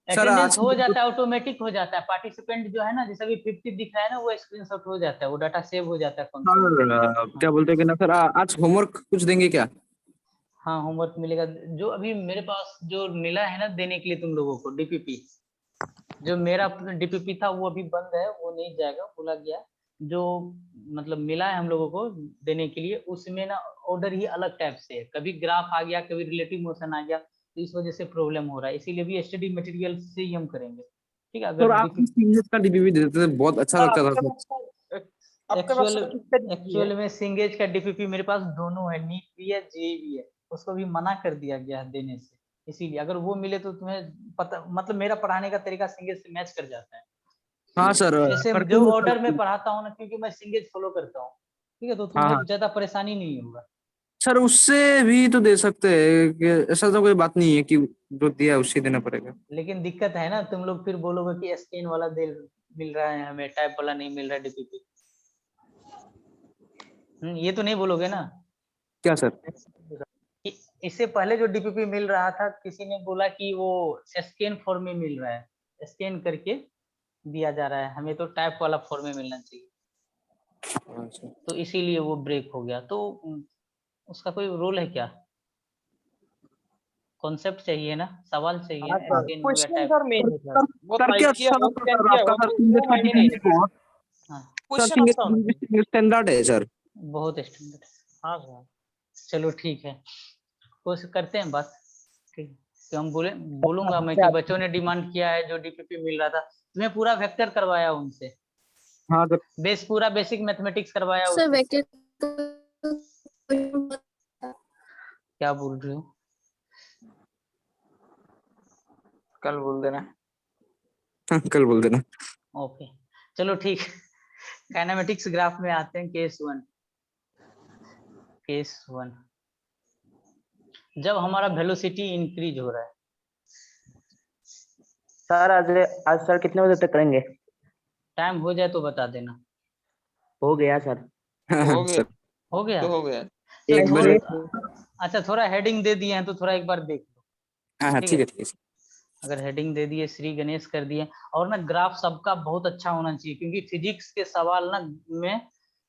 S1: अटेंडेंस हो जाता है, ऑटोमेटिक हो जाता है। पार्टिसिपेंट जो है ना, जैसे अभी 50 दिख रहा है ना, वो स्क्रीनशॉट हो जाता है, वो डाटा सेव हो जाता है।
S4: क्या बोलते हैं कि ना सर आज होमवर्क कुछ देंगे क्या?
S1: हाँ होमवर्क मिलेगा। जो अभी मेरे पास जो मिला है ना देने के लिए तुम लोगों को डीपीपी, जो मेरा डीपीपी था वो अभी बंद है, वो नहीं जाएगा, बोला गया। जो मतलब मिला है हम लोगों को देने के लिए, उसमें ना ऑर्डर ही अलग टाइप से है। कभी ग्राफ आ गया, कभी रिलेटिव मोशन आ गया, तो इस वजह से प्रॉब्लम हो रहा है। इसीलिए भी स्टडी मटेरियल से ही हम करेंगे, ठीक है।
S4: सर
S1: अगर
S4: आप सिंगेज का डीपीपी देते थे, बहुत अच्छा लगता था सर।
S1: एक्चुअल में सिंगेज का डीपीपी मेरे पास दोनों है, नीट भी है, जेई भी है। उसको भी मना कर दिया गया है देने से। इसीलिए अगर वो मिले तो तुम्हें पता, मतलब मेरा पढ़ाने का तरीका सिंगेज से मैच कर जाता है।
S4: हाँ सर,
S1: जैसे जो ऑर्डर में पढ़ाता हूँ ना, क्योंकि मैं सिंगेज फॉलो करता हूँ, ठीक है, तो तुम्हें
S4: हाँ
S1: ज्यादा परेशानी नहीं होगा।
S4: सर, उससे भी तो दे सकते हैं कि ऐसा तो कोई बात नहीं है कि जो दिया है उससे देना पड़ेगा।
S1: लेकिन दिक्कत है ना, तुम लोग फिर बोलोगे कि स्कैन वाला दे मिल रहा है हमें, टाइप वाला नहीं मिल रहा है डीपीपी। ये तो नहीं बोलोगे ना?
S4: क्या सर?
S1: इससे पहले जो डीपीपी मिल रहा था, किसी ने बोला कि वो स्कैन फॉर्म में मिल रहा है, स्कैन करके दिया जा रहा है, हमें तो टाइप वाला फॉर्म में मिलना चाहिए। तो इसीलिए वो ब्रेक हो गया। तो उसका कोई रोल है क्या? कॉन्सेप्ट चाहिए ना, सवाल चाहिए ना, स्कैन हो गया टाइप।
S6: सर मेन है सर, वो
S4: सर क्या
S6: टाइप किया हो स्कैन किया हो तो
S4: सिंगेज
S6: वो
S4: का
S6: मायने नहीं
S4: डीपीपी बहुत
S1: हाँ
S4: सर,
S6: क्वेश्चन अच्छा होना चाहिए।
S4: सिंगेज स्टैंडर्ड है सर।
S1: बहुत स्टैंडर्ड है।
S6: हाँ सर।
S1: चलो ठीक है, कोशिश करते हैं बात, ठीक है। तो हम बोलूंगा मैं कि बच्चों ने डिमांड किया है, जो डीपीपी मिल रहा था, तुम्हें पूरा वेक्टर करवाया उनसे,
S4: हाँ सर।
S1: पूरा बेसिक मैथमेटिक्स करवाया
S5: सर
S1: उससे।
S5: वेक्टर
S1: क्या बोल रहे हो?
S9: कल बोल देना।
S4: कल बोल देना।
S1: ओके चलो ठीक। काइनेमेटिक्स ग्राफ में आते हैं। केस वन, जब हमारा वेलोसिटी इंक्रीज हो रहा है।
S2: सर आज सर कितने बजे तक करेंगे?
S1: टाइम हो जाए तो बता देना।
S2: हो गया सर।
S9: हो गया
S4: सर
S1: हो गया
S9: तो हो गया।
S1: तो
S2: एक
S1: थोड़ा,
S2: मिनट।
S1: अच्छा थोड़ा हेडिंग दे दिए हैं तो थोड़ा एक बार देख लो।
S4: हाँ हाँ,
S1: ठीक
S4: ठीक
S1: है,
S4: है ठीक है।
S1: अगर हेडिंग दे दिए, श्री गणेश कर दिए, और ना ग्राफ सबका बहुत अच्छा होना चाहिए, क्योंकि फिजिक्स के सवाल ना में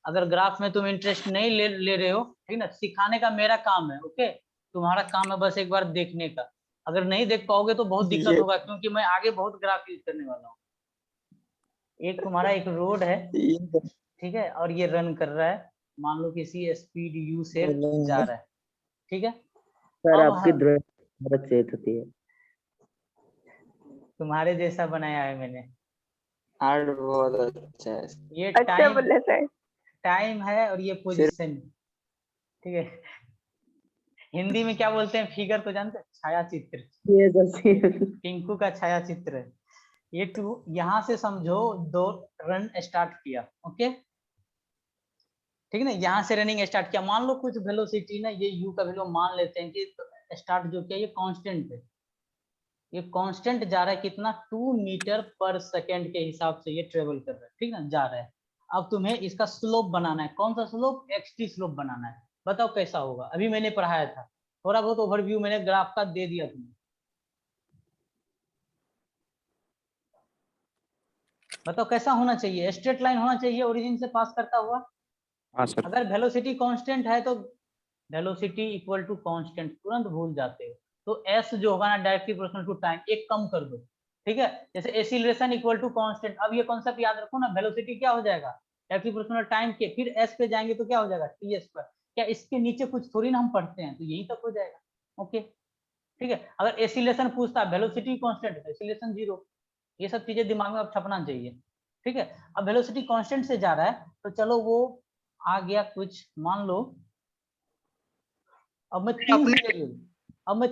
S1: अगर ग्राफ में तुम इंटरेस्ट नहीं ले रहे हो, ठीक ना, सिखाने का मेरा काम है, ओके, तुम्हारा काम है बस एक बार देखने का। अगर नहीं देख पाओगे तो बहुत दिक्कत होगा, क्योंकि मैं आगे बहुत ग्राफ यूज करने वाला हूँ। एक तुम्हारा एक रोड है, ठीक है, और ये रन कर रहा है, मान लो किसी स्पीड u से जा रहा है, ठीक है।
S2: सर
S1: अब
S2: आपकी बहुत चेत होती है।
S1: तुम्हारे जैसा बनाया है मैंने।
S9: आर्ट बहुत अच्छा है।
S1: ये
S10: अच्छा
S1: टाइम
S10: बोले सर।
S1: टाइम है और ये पोजीशन, ठीक है। हिंदी में क्या बोलते हैं फिगर को जानते हैं? छाया चित्र।
S2: ये सर
S1: टिंकू का छाया चित्र है ये। टू यहाँ से समझो 2 रन स्टार्ट किया, ओके ठीक है ना। यहाँ से रनिंग स्टार्ट किया, मान लो कुछ वेलोसिटी ना, ये u का वैल्यू मान लेते हैं कि स्टार्ट जो किया ये कांस्टेंट है, ये कांस्टेंट जा रहा है कितना 2 मीटर पर सेकंड के हिसाब से ये ट्रेवल कर रहा है, ठीक ना, जा रहा है। अब तुम्हें इसका स्लोप बनाना है, कौन सा स्लोप? xt स्लोप बनाना है। बताओ कैसा होगा? अभी मैंने पढ़ाया था, थोड़ा बहुत ओवरव्यू मैंने ग्राफ का दे दिया तुम्हें। बताओ कैसा होना चाहिए? स्ट्रेट लाइन होना चाहिए ओरिजिन से पास करता हुआ।
S9: हाँ सर।
S1: अगर वेलोसिटी कांस्टेंट है तो वेलोसिटी इक्वल टू कांस्टेंट तुरंत भूल जाते हो, तो s जो होगा ना डायरेक्टली प्रोपोर्शनल टू टाइम, एक कम कर दो, ठीक है। जैसे एक्सीलरेशन इक्वल टू कांस्टेंट, अब ये कॉन्सेप्ट याद रखो ना, वेलोसिटी क्या हो जाएगा डायरेक्टली प्रोपोर्शनल टाइम के, फिर s पे जाएंगे तो क्या हो जाएगा ts पर। क्या इसके नीचे कुछ थोड़ी ना हम पढ़ते हैं, तो यही तक हो जाएगा, ओके ठीक है। अगर एक्सीलरेशन पूछता है, वेलोसिटी कांस्टेंट है, एक्सीलरेशन 0, ये सब चीजें दिमाग में अब छपना चाहिए, ठीक है। अब वेलोसिटी कांस्टेंट से जा रहा है तो चलो वो आ गया कुछ, मान लो अब मैं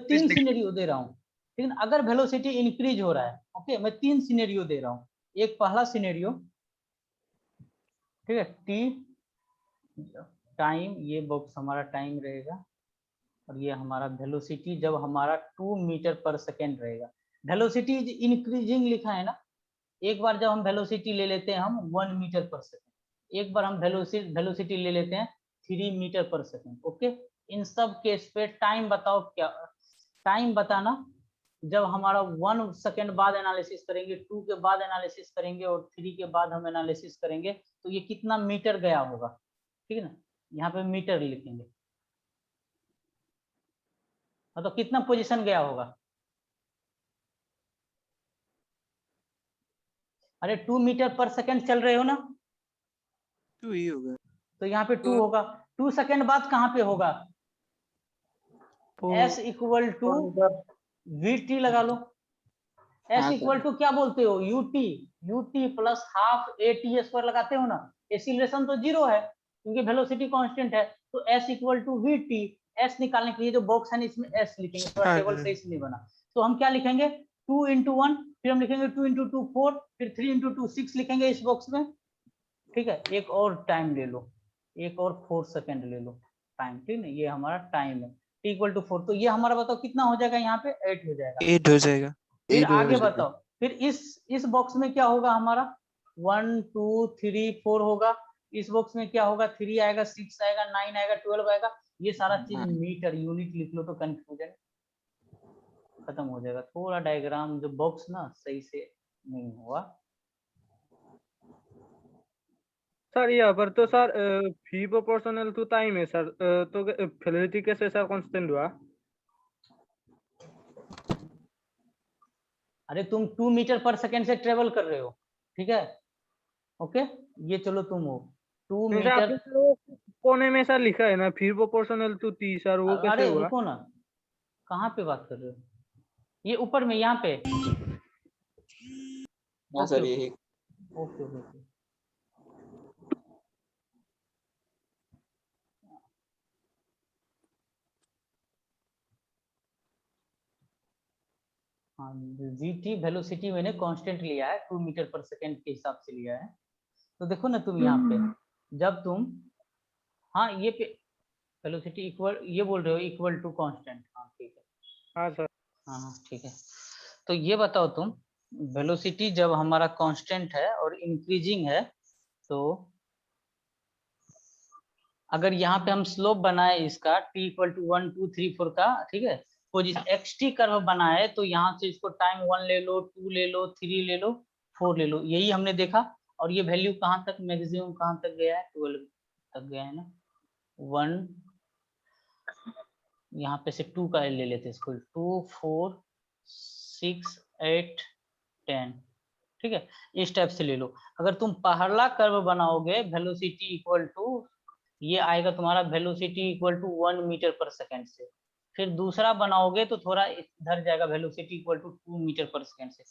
S1: 3 सिनेरियो दे रहा हूँ, ठीक है। अगर वेलोसिटी इंक्रीज हो रहा है, ओके, मैं 3 सिनेरियो दे रहा हूँ। एक पहला सिनेरियो, ठीक है, टी टाइम, ये बॉक्स हमारा टाइम रहेगा और ये हमारा वेलोसिटी जब हमारा 2 मीटर पर सेकेंड रहेगा। वेलोसिटी इंक्रीजिंग लिखा है ना, एक बार जब हम वेलोसिटी ले लेते हैं हम 1 मीटर पर सेकेंड, एक बार हम वेलोसिटी ले लेते हैं 3 मीटर पर सेकेंड, ओके। इन सब केस पे टाइम बताओ, क्या टाइम बताना जब हमारा 1 सेकेंड बाद एनालिसिस करेंगे, 2 के बाद एनालिसिस करेंगे और 3 के बाद हम एनालिसिस करेंगे, तो ये कितना मीटर गया होगा, ठीक है ना। यहाँ पे मीटर लिखेंगे, मतलब कितना पोजीशन गया होगा। अरे 2 मीटर पर सेकेंड चल रहे हो ना,
S9: 2 ही होगा।
S1: तो यहाँ पे 2 होगा। 2 सेकेंड बाद कहाँ पे होगा? s इक्वल टू vt लगा लो। s इक्वल टू क्या बोलते हो? ut plus half at square लगाते हो ना। एक्सीलरेशन तो 0 है क्योंकि वेलोसिटी कांस्टेंट है, तो s equal to vt। s निकालने के लिए जो बॉक्स है ना इसमें s लिखेंगे, थोड़ा टेबल सही से नहीं बना, तो हम क्या लिखेंगे 2 into 1, फिर हम लिखेंगे 2 into 2 4, फिर 3 into 2 6 लिखेंगे इस बॉक्स में, ठीक है। एक और टाइम ले लो, एक और 4 सेकेंड ले लो टाइम, ठीक है। ये हमारा टाइम है t इक्वल टू 4, तो ये हमारा बताओ कितना हो जाएगा? यहाँ पे 8 हो जाएगा।
S9: 8 हो जाएगा।
S1: फिर
S9: 8 हो
S1: आगे
S9: जाएगा।
S1: बताओ, फिर इस बॉक्स में क्या होगा हमारा? 1 2 3 4 होगा। इस बॉक्स में क्या होगा? 3 आएगा, 6 आएगा, 9 आएगा, 12 आएगा। ये सारा चीज मीटर यूनिट लिख लो तो कंफ्यूजन खत्म हो जाएगा। थोड़ा डायग्राम जो बॉक्स ना सही से नहीं हुआ।
S7: सर यहाँ पर तो sir v proportional to time है सर, तो वेलोसिटी कैसे सर कांस्टेंट हुआ?
S1: अरे तुम 2 मीटर पर सेकेंड से ट्रेवल कर रहे हो, ठीक है, ओके। ये चलो तुम हो 2
S7: जैसे
S1: मीटर।
S7: आपने तो कोने में सर लिखा है ना v proportional to t sir, वो कैसे
S1: अरे
S7: हुआ?
S1: रुको ना, कहाँ पे बात कर रहे हो? ये ऊपर में, यहाँ पे।
S9: हाँ सर यही।
S1: Okay okay. हाँ, vt वेलोसिटी मैंने कांस्टेंट लिया है, 2 मीटर पर सेकेंड के हिसाब से लिया है। तो देखो ना तुम यहाँ पे, जब तुम, हाँ ये पे वेलोसिटी इक्वल, ये बोल रहे हो इक्वल टू कांस्टेंट, हाँ ठीक है।
S7: हाँ सर।
S1: हाँ ठीक है। तो ये बताओ तुम, वेलोसिटी जब हमारा कांस्टेंट है और इंक्रीजिंग है, तो अगर यहाँ पे हम स्लोप बनाए इसका t इक्वल टू 1 2 3 4 का, ठीक है, पोजीशन xt कर्व बनाए, तो यहाँ से इसको टाइम 1 ले लो, 2 ले लो, 3 ले लो, 4 ले लो, यही हमने देखा। और ये वैल्यू कहाँ तक मैक्सिमम कहाँ तक गया है? 12 तक गया है ना। 1 यहाँ पे से 2 का ले लेते इसको, 2 4 6 8 10, ठीक है, इस टाइप से ले लो। अगर तुम पहला कर्व बनाओगे वेलोसिटी इक्वल टू, ये आएगा तुम्हारा वेलोसिटी इक्वल टू 1 मीटर पर सेकेंड से, फिर दूसरा बनाओगे तो थोड़ा इधर जाएगा, वेलोसिटी इक्वल टू 2 मीटर पर सेकेंड से।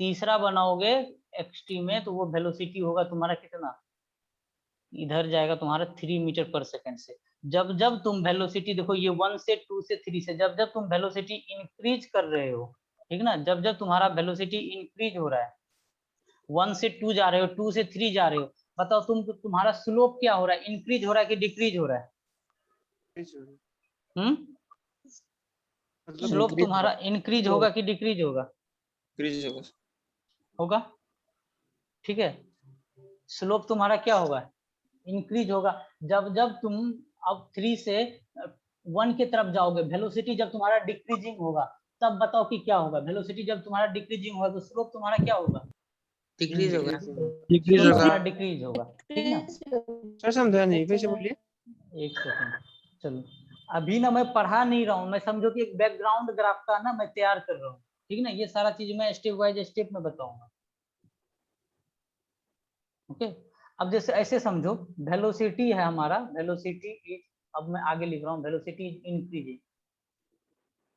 S1: तीसरा बनाओगे एक्सटी में तो वो वेलोसिटी होगा तुम्हारा कितना, इधर जाएगा तुम्हारा 3 मीटर पर सेकेंड से। जब जब तुम वेलोसिटी देखो, ये 1 से 2 से 3 से, जब जब तुम वेलोसिटी इंक्रीज कर रहे हो, ठीक ना, जब जब तुम्हारा वेलोसिटी इंक्रीज हो रहा है, 1 से 2 जा रहे हो, 2 से 3 जा रहे हो, बताओ तुम्हारा स्लोप क्या हो रहा है, इंक्रीज हो रहा है कि डिक्रीज हो रहा है?
S9: मतलब
S1: स्लोप तुम्हारा इंक्रीज होगा कि डिक्रीज होगा?
S9: increase होगा।
S1: होगा, ठीक है। स्लोप तुम्हारा क्या होगा, इंक्रीज होगा। जब जब तुम अब 3 से 1 की तरफ जाओगे, वेलोसिटी जब तुम्हारा डिक्रीजिंग होगा, तब बताओ कि क्या होगा। वेलोसिटी जब तुम्हारा डिक्रीजिंग होगा तो स्लोप तुम्हारा क्या होगा,
S8: डिक्रीज होगा।
S9: Decrease
S1: स्लोप
S9: होगा।
S1: तुम्हारा डिक्रीज होगा, ठीक ना।
S9: सर समझा नहीं, फिर से बोलिए।
S1: एक सेकंड, चलो अभी ना मैं पढ़ा नहीं रहा हूँ, मैं समझो कि एक बैकग्राउंड ग्राफ का ना मैं तैयार कर रहा हूँ, ठीक ना। ये सारा चीज मैं स्टेप बाय स्टेप में बताऊंगा, ओके। अब जैसे ऐसे समझो, वेलोसिटी है हमारा, वेलोसिटी इज, अब मैं आगे लिख रहा हूँ, वेलोसिटी इज इंक्रीजिंग,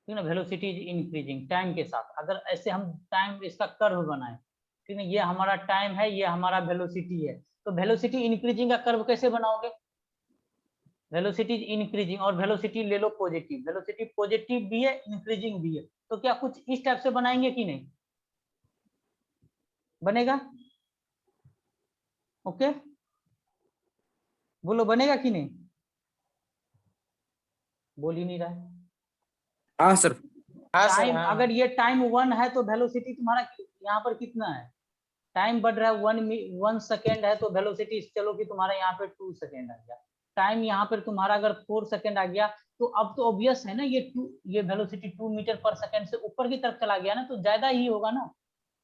S1: ठीक ना, वेलोसिटी इज इंक्रीजिंग टाइम के साथ। अगर ऐसे हम टाइम इसका कर्व बनाए, ठीक है, ये हमारा टाइम है, ये हमारा वेलोसिटी है, तो वेलोसिटी इंक्रीजिंग का कर्व कैसे बनाओगे, वेलोसिटी इज इंक्रीजिंग और वेलोसिटी ले लो पॉजिटिव, वेलोसिटी पॉजिटिव भी है इंक्रीजिंग भी है, तो क्या कुछ इस टाइप से बनाएंगे कि नहीं, बनेगा? ओके, बोलो बनेगा कि नहीं, बोल ही नहीं रहा है।
S4: हाँ सर।
S8: हाँ सर,
S1: टाइम,
S8: हाँ।
S1: अगर ये टाइम 1 है तो वेलोसिटी तुम्हारा यहाँ पर कितना है, टाइम बढ़ रहा है 1 सेकेंड है तो वेलोसिटी चलो कि तुम्हारा यहाँ पे 2 सेकेंड आ गया। टाइम यहाँ पर तुम्हारा अगर 4 सेकेंड आ गया तो अब तो ऑब्वियस है ना, ये वेलोसिटी 2 मीटर पर सेकेंड से ऊपर की तरफ चला गया ना, तो ज्यादा ही होगा ना।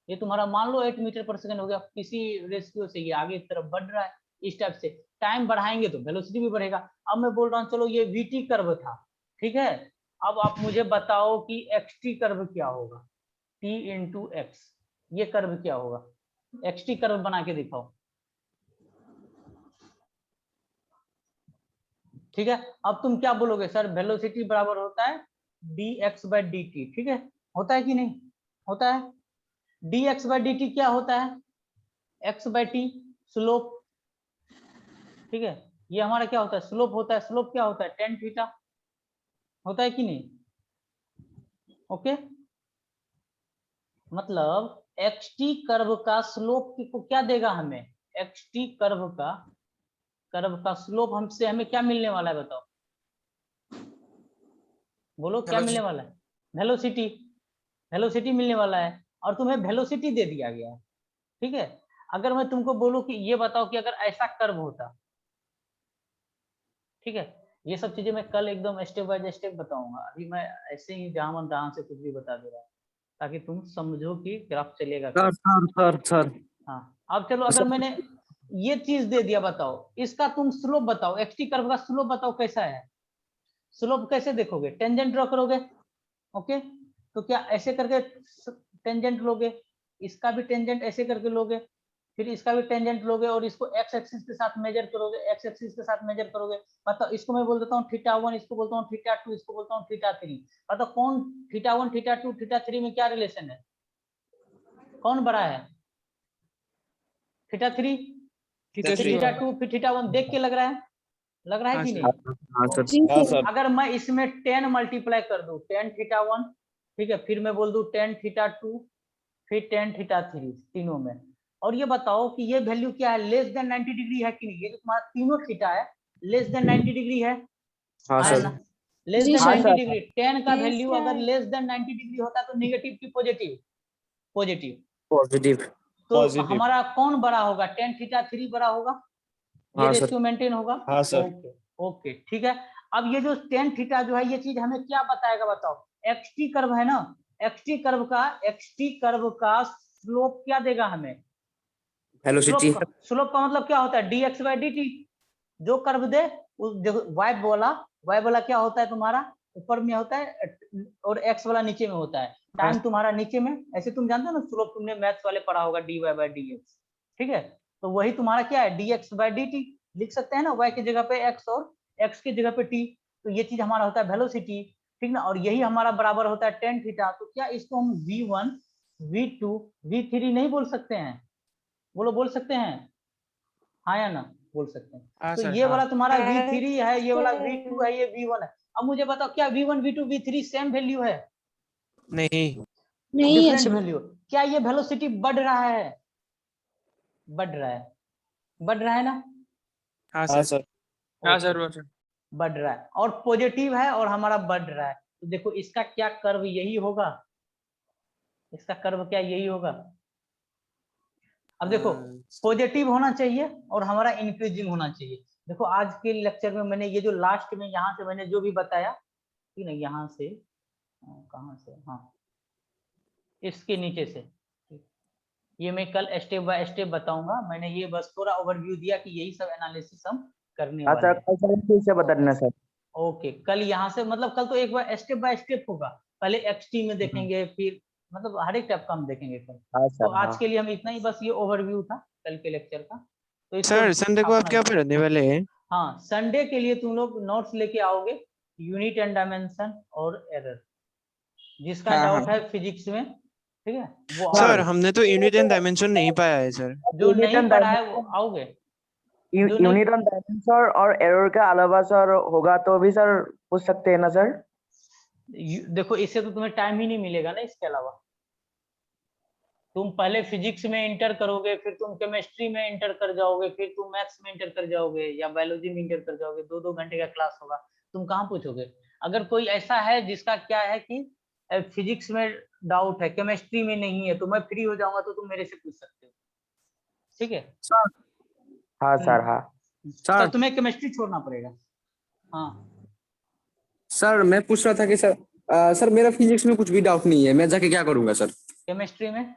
S1: ये तुम्हारा मान लो 8 मीटर पर सेकेंड हो गया, किसी रेशियो से ये आगे की तरफ बढ़ रहा है। इस टाइप से टाइम बढ़ाएंगे तो वेलोसिटी भी बढ़ेगा। अब मैं बोल रहा हूँ चलो ये वीटी कर्व था, ठीक है। अब आप मुझे बताओ कि एक्सटी कर्व क्या होगा, टी इंटू एक्स, ये कर्व क्या होगा, एक्सटी कर्व बना के दिखाओ, ठीक है। अब तुम क्या बोलोगे, सर वेलोसिटी बराबर होता है dx बाय dt, ठीक है, होता है कि नहीं होता है? dx बाय dt क्या होता है, x बाय t, स्लोप, ठीक है। ये हमारा क्या होता है, स्लोप होता है। स्लोप क्या होता है, tan थीटा, होता है कि नहीं, ओके। मतलब xt कर्व का स्लोप को क्या देगा हमें, xt कर्व का स्लोप हमसे हमें क्या मिलने वाला है, बताओ, बोलो क्या मिलने वाला है, वेलोसिटी, वेलोसिटी मिलने वाला है। और तुम्हें वेलोसिटी दे दिया गया है, ठीक है। अगर मैं तुमको बोलूं कि ये बताओ कि अगर ऐसा कर्व होता, ठीक है, ये सब चीजें मैं कल एकदम स्टेप बाय स्टेप बताऊंगा, अभी मैं ऐसे ही जहां मन तहां से कुछ भी बता दे रहा हूँ ताकि तुम समझो कि ग्राफ चलेगा
S4: सर
S1: कैसे।
S4: सर सर सर
S1: हाँ, अब चलो अगर मैंने ये चीज दे दिया, बताओ इसका तुम स्लोप बताओ, एक्सटी कर्व का स्लोप बताओ कैसा है। स्लोप कैसे देखोगे, टेंजेंट ड्रॉ करोगे, ओके। तो क्या ऐसे करके टेंजेंट लोगे, इसका भी टेंजेंट ऐसे करके लोगे, फिर इसका भी टेंजेंट लोगे और इसको एक्स एक्सिस के साथ मेजर करोगे, एक्स एक्सिस के साथ मेजर करोगे। बताओ इसको मैं बोल देता हूँ θ1, इसको बोलता हूँ θ2, इसको बोलता हूँ θ3। बताओ कौन θ1 θ2 θ3 में क्या रिलेशन है, कौन बड़ा है, θ3 फिर θ2 फिर θ1, देख के लग रहा है, लग रहा है कि नहीं?
S4: हाँ सर।
S1: अगर मैं इसमें 10 मल्टीप्लाई कर दूं, tan θ1, ठीक है, फिर मैं बोल दूं tan θ2, फिर tan θ3, तीनों में। और ये बताओ कि ये वैल्यू क्या है, लेस देन 90 डिग्री है कि नहीं, ये जो तुम्हारा तीनों थीटा है लेस देन 90 डिग्री है,
S4: हाँ
S1: है
S4: सर।
S1: ना, लेस देन
S2: हाँ
S1: 90
S2: सर।
S1: डिग्री। tan का वैल्यू अगर लेस देन 90 डिग्री होता तो नेगेटिव की पॉजिटिव, पॉजिटिव,
S4: पॉजिटिव।
S1: तो हमारा कौन बड़ा होगा, tan θ3 बड़ा होगा, ये
S4: हाँ सर।
S1: रेशियो मेंटेन होगा।
S4: हाँ सर।
S1: ओके ओके, ठीक है। अब ये जो tan थीटा जो है, ये चीज हमें क्या बताएगा, बताओ, एक्सटी कर्व है ना, एक्सटी कर्व का स्लोप क्या देगा हमें,
S4: वेलोसिटी।
S1: स्लोप का मतलब क्या होता है, dx बाय dt। जो कर्व दे उस y वाला क्या होता है तुम्हारा, ऊपर में होता है और x वाला नीचे में होता है, टाइम तुम्हारा नीचे में। ऐसे तुम जानते हो ना, स्लोप तुमने मैथ्स वाले पढ़ा होगा, dy बाय dx, ठीक है। तो वही तुम्हारा क्या है, dx बाय dt लिख सकते हैं ना, y की जगह पे x और x की जगह पे t। तो ये चीज हमारा होता है वेलोसिटी, ठीक ना, और यही हमारा बराबर होता है tan थीटा। तो क्या इसको हम v1 v2 v3 नहीं बोल सकते हैं? बोलो, बोल सकते हैं? हाँ या ना? बोल सकते हैं।
S9: हाँ
S1: तो
S9: सर,
S1: ये
S9: हाँ।
S1: वाला तुम्हारा v3 है, ये वाला v2 है, ये v1 है। अब मुझे बताओ क्या v1 v2 v3 same value है?
S9: नहीं।
S5: नहीं है
S1: डिफरेंट वैल्यू। क्या ये वेलोसिटी बढ़ रहा है? बढ़ रहा है, बढ़ रहा है ना?
S9: हाँ
S4: हाँ
S9: सर।
S4: सर।
S3: हाँ
S1: ओके,
S3: सर, वो सर।
S1: बढ़ रहा है और पॉजिटिव है और हमारा बढ़ रहा है। तो देखो इसका क्या कर्व यही होगा, इसका कर्व क्या यही होगा? अब देखो पॉजिटिव होना चाहिए और हमारा इंक्रीजिंग होना चाहिए। देखो आज के लेक्चर में मैंने ये जो लास्ट में यहाँ से मैंने जो भी बताया, ठीक है, यहाँ से कहाँ से, हाँ इसके नीचे से, ये मैं कल स्टेप बाय स्टेप बताऊंगा। मैंने ये बस थोड़ा ओवरव्यू दिया कि यही सब एनालिसिस हम करने वाले
S2: अच्छा,
S1: हैं।
S2: कल सर फिर से बता देना सर।
S1: ओके, कल यहाँ से मतलब कल तो एक बार स्टेप बाय स्टेप होगा। पहले एक्सटी में देखेंगे, फिर मतलब हर एक टाइप का हम देखेंगे कल।
S2: हाँ
S1: तो
S2: सर,
S1: आज
S2: हाँ।
S1: के लिए हम इतना ही, बस ये ओवरव्यू था कल के लेक्चर का। तो इसको
S9: सर संडे को आप
S1: अपना,
S9: क्या पढ़ाने वाले हैं?
S1: हाँ संडे के लिए तुम लोग नोट्स लेके आओगे, यूनिट एंड डायमेंशन और एरर, जिसका
S4: हाँ,
S1: डाउट
S4: हाँ।
S1: है फिजिक्स में, ठीक है वो
S9: सर
S1: आओगे।
S9: हमने तो यूनिट एंड डायमेंशन नहीं पाया है सर।
S1: जो
S2: यूनिट
S1: नहीं
S2: एंड
S1: पढ़ा है वो आओगे। जो नहीं,
S2: यूनिट ऑन डायमेंशन और एरर के अलावा सर होगा तो भी सर पूछ सकते हैं ना सर?
S1: देखो इससे तो तुम्हें टाइम ही नहीं मिलेगा ना। इसके अलावा तुम पहले फिजिक्स में इंटर करोगे, फिर तुम केमिस्ट्री में इंटर कर जाओगे, फिर तुम मैथ्स में इंटर कर जाओगे या बायोलॉजी में इंटर कर जाओगे। 2-2 घंटे का क्लास होगा, तुम कहाँ पूछोगे? अगर कोई ऐसा है जिसका क्या है कि फिजिक्स में डाउट है, केमिस्ट्री में नहीं है, तो मैं फ्री हो जाऊंगा तो तुम मेरे से पूछ सकते हो, ठीक है?
S2: हाँ सर, हाँ।
S1: तो तुम्हें केमिस्ट्री छोड़ना पड़ेगा। हाँ
S4: सर मैं पूछ रहा था कि सर सर मेरा फिजिक्स में कुछ भी डाउट नहीं है, मैं जाके क्या करूंगा सर?
S1: केमिस्ट्री में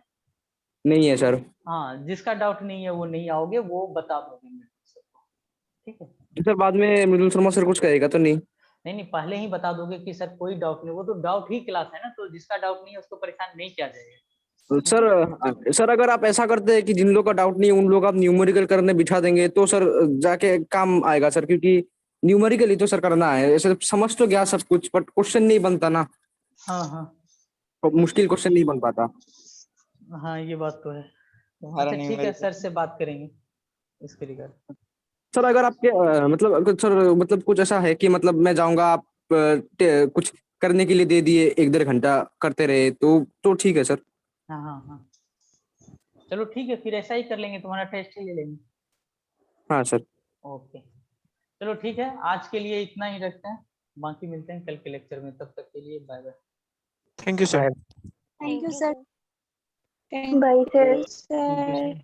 S4: नहीं है सर।
S1: हाँ, जिसका डाउट नहीं है वो नहीं आओगे, वो बता दोगे मेरे को सबको, ठीक है?
S4: तो सर बाद में मृदुल शर्मा सर कुछ कहेगा तो नहीं?
S1: नहीं नहीं, पहले ही बता दोगे कि सर कोई डाउट नहीं। वो तो डाउट ही क्लास है ना, तो जिसका डाउट नहीं है उसको परेशान नहीं किया जाएगा।
S4: तो सर अगर आप ऐसा करते हैं कि जिन लोगों का डाउट नहीं है उन लोग आप न्यूमेरिकल करने बिठा देंगे तो सर जाके काम आएगा सर, क्योंकि न्यूमेरिकली तो सर करना है। ऐसे समझ तो गया सब कुछ, बट क्वेश्चन नहीं बनता ना,
S1: हाँ हाँ
S4: तो मुश्किल क्वेश्चन नहीं बन पाता।
S1: हाँ, ये बात तो है। अच्छा ठीक है, सर से बात करेंगे इसके रिगार्ड।
S4: सर अगर आपके सर मतलब कुछ ऐसा है कि मतलब मैं जाऊंगा, आप कुछ करने के लिए दे दिए, 1-1.5 घंटा करते रहे तो ठीक है सर।
S1: हाँ हाँ हाँ, चलो ठीक है, फिर ऐसा ही कर लेंगे, तुम्हारा टेस्ट ही ले लेंगे।
S4: हाँ सर।
S1: ओके, चलो ठीक है, आज के लिए इतना ही रखते हैं। बाकी मिलते हैं कल के लेक्चर में, तब तक के लिए bye bye.
S9: Thank you sir.
S5: Thank you sir.
S1: Thank you sir.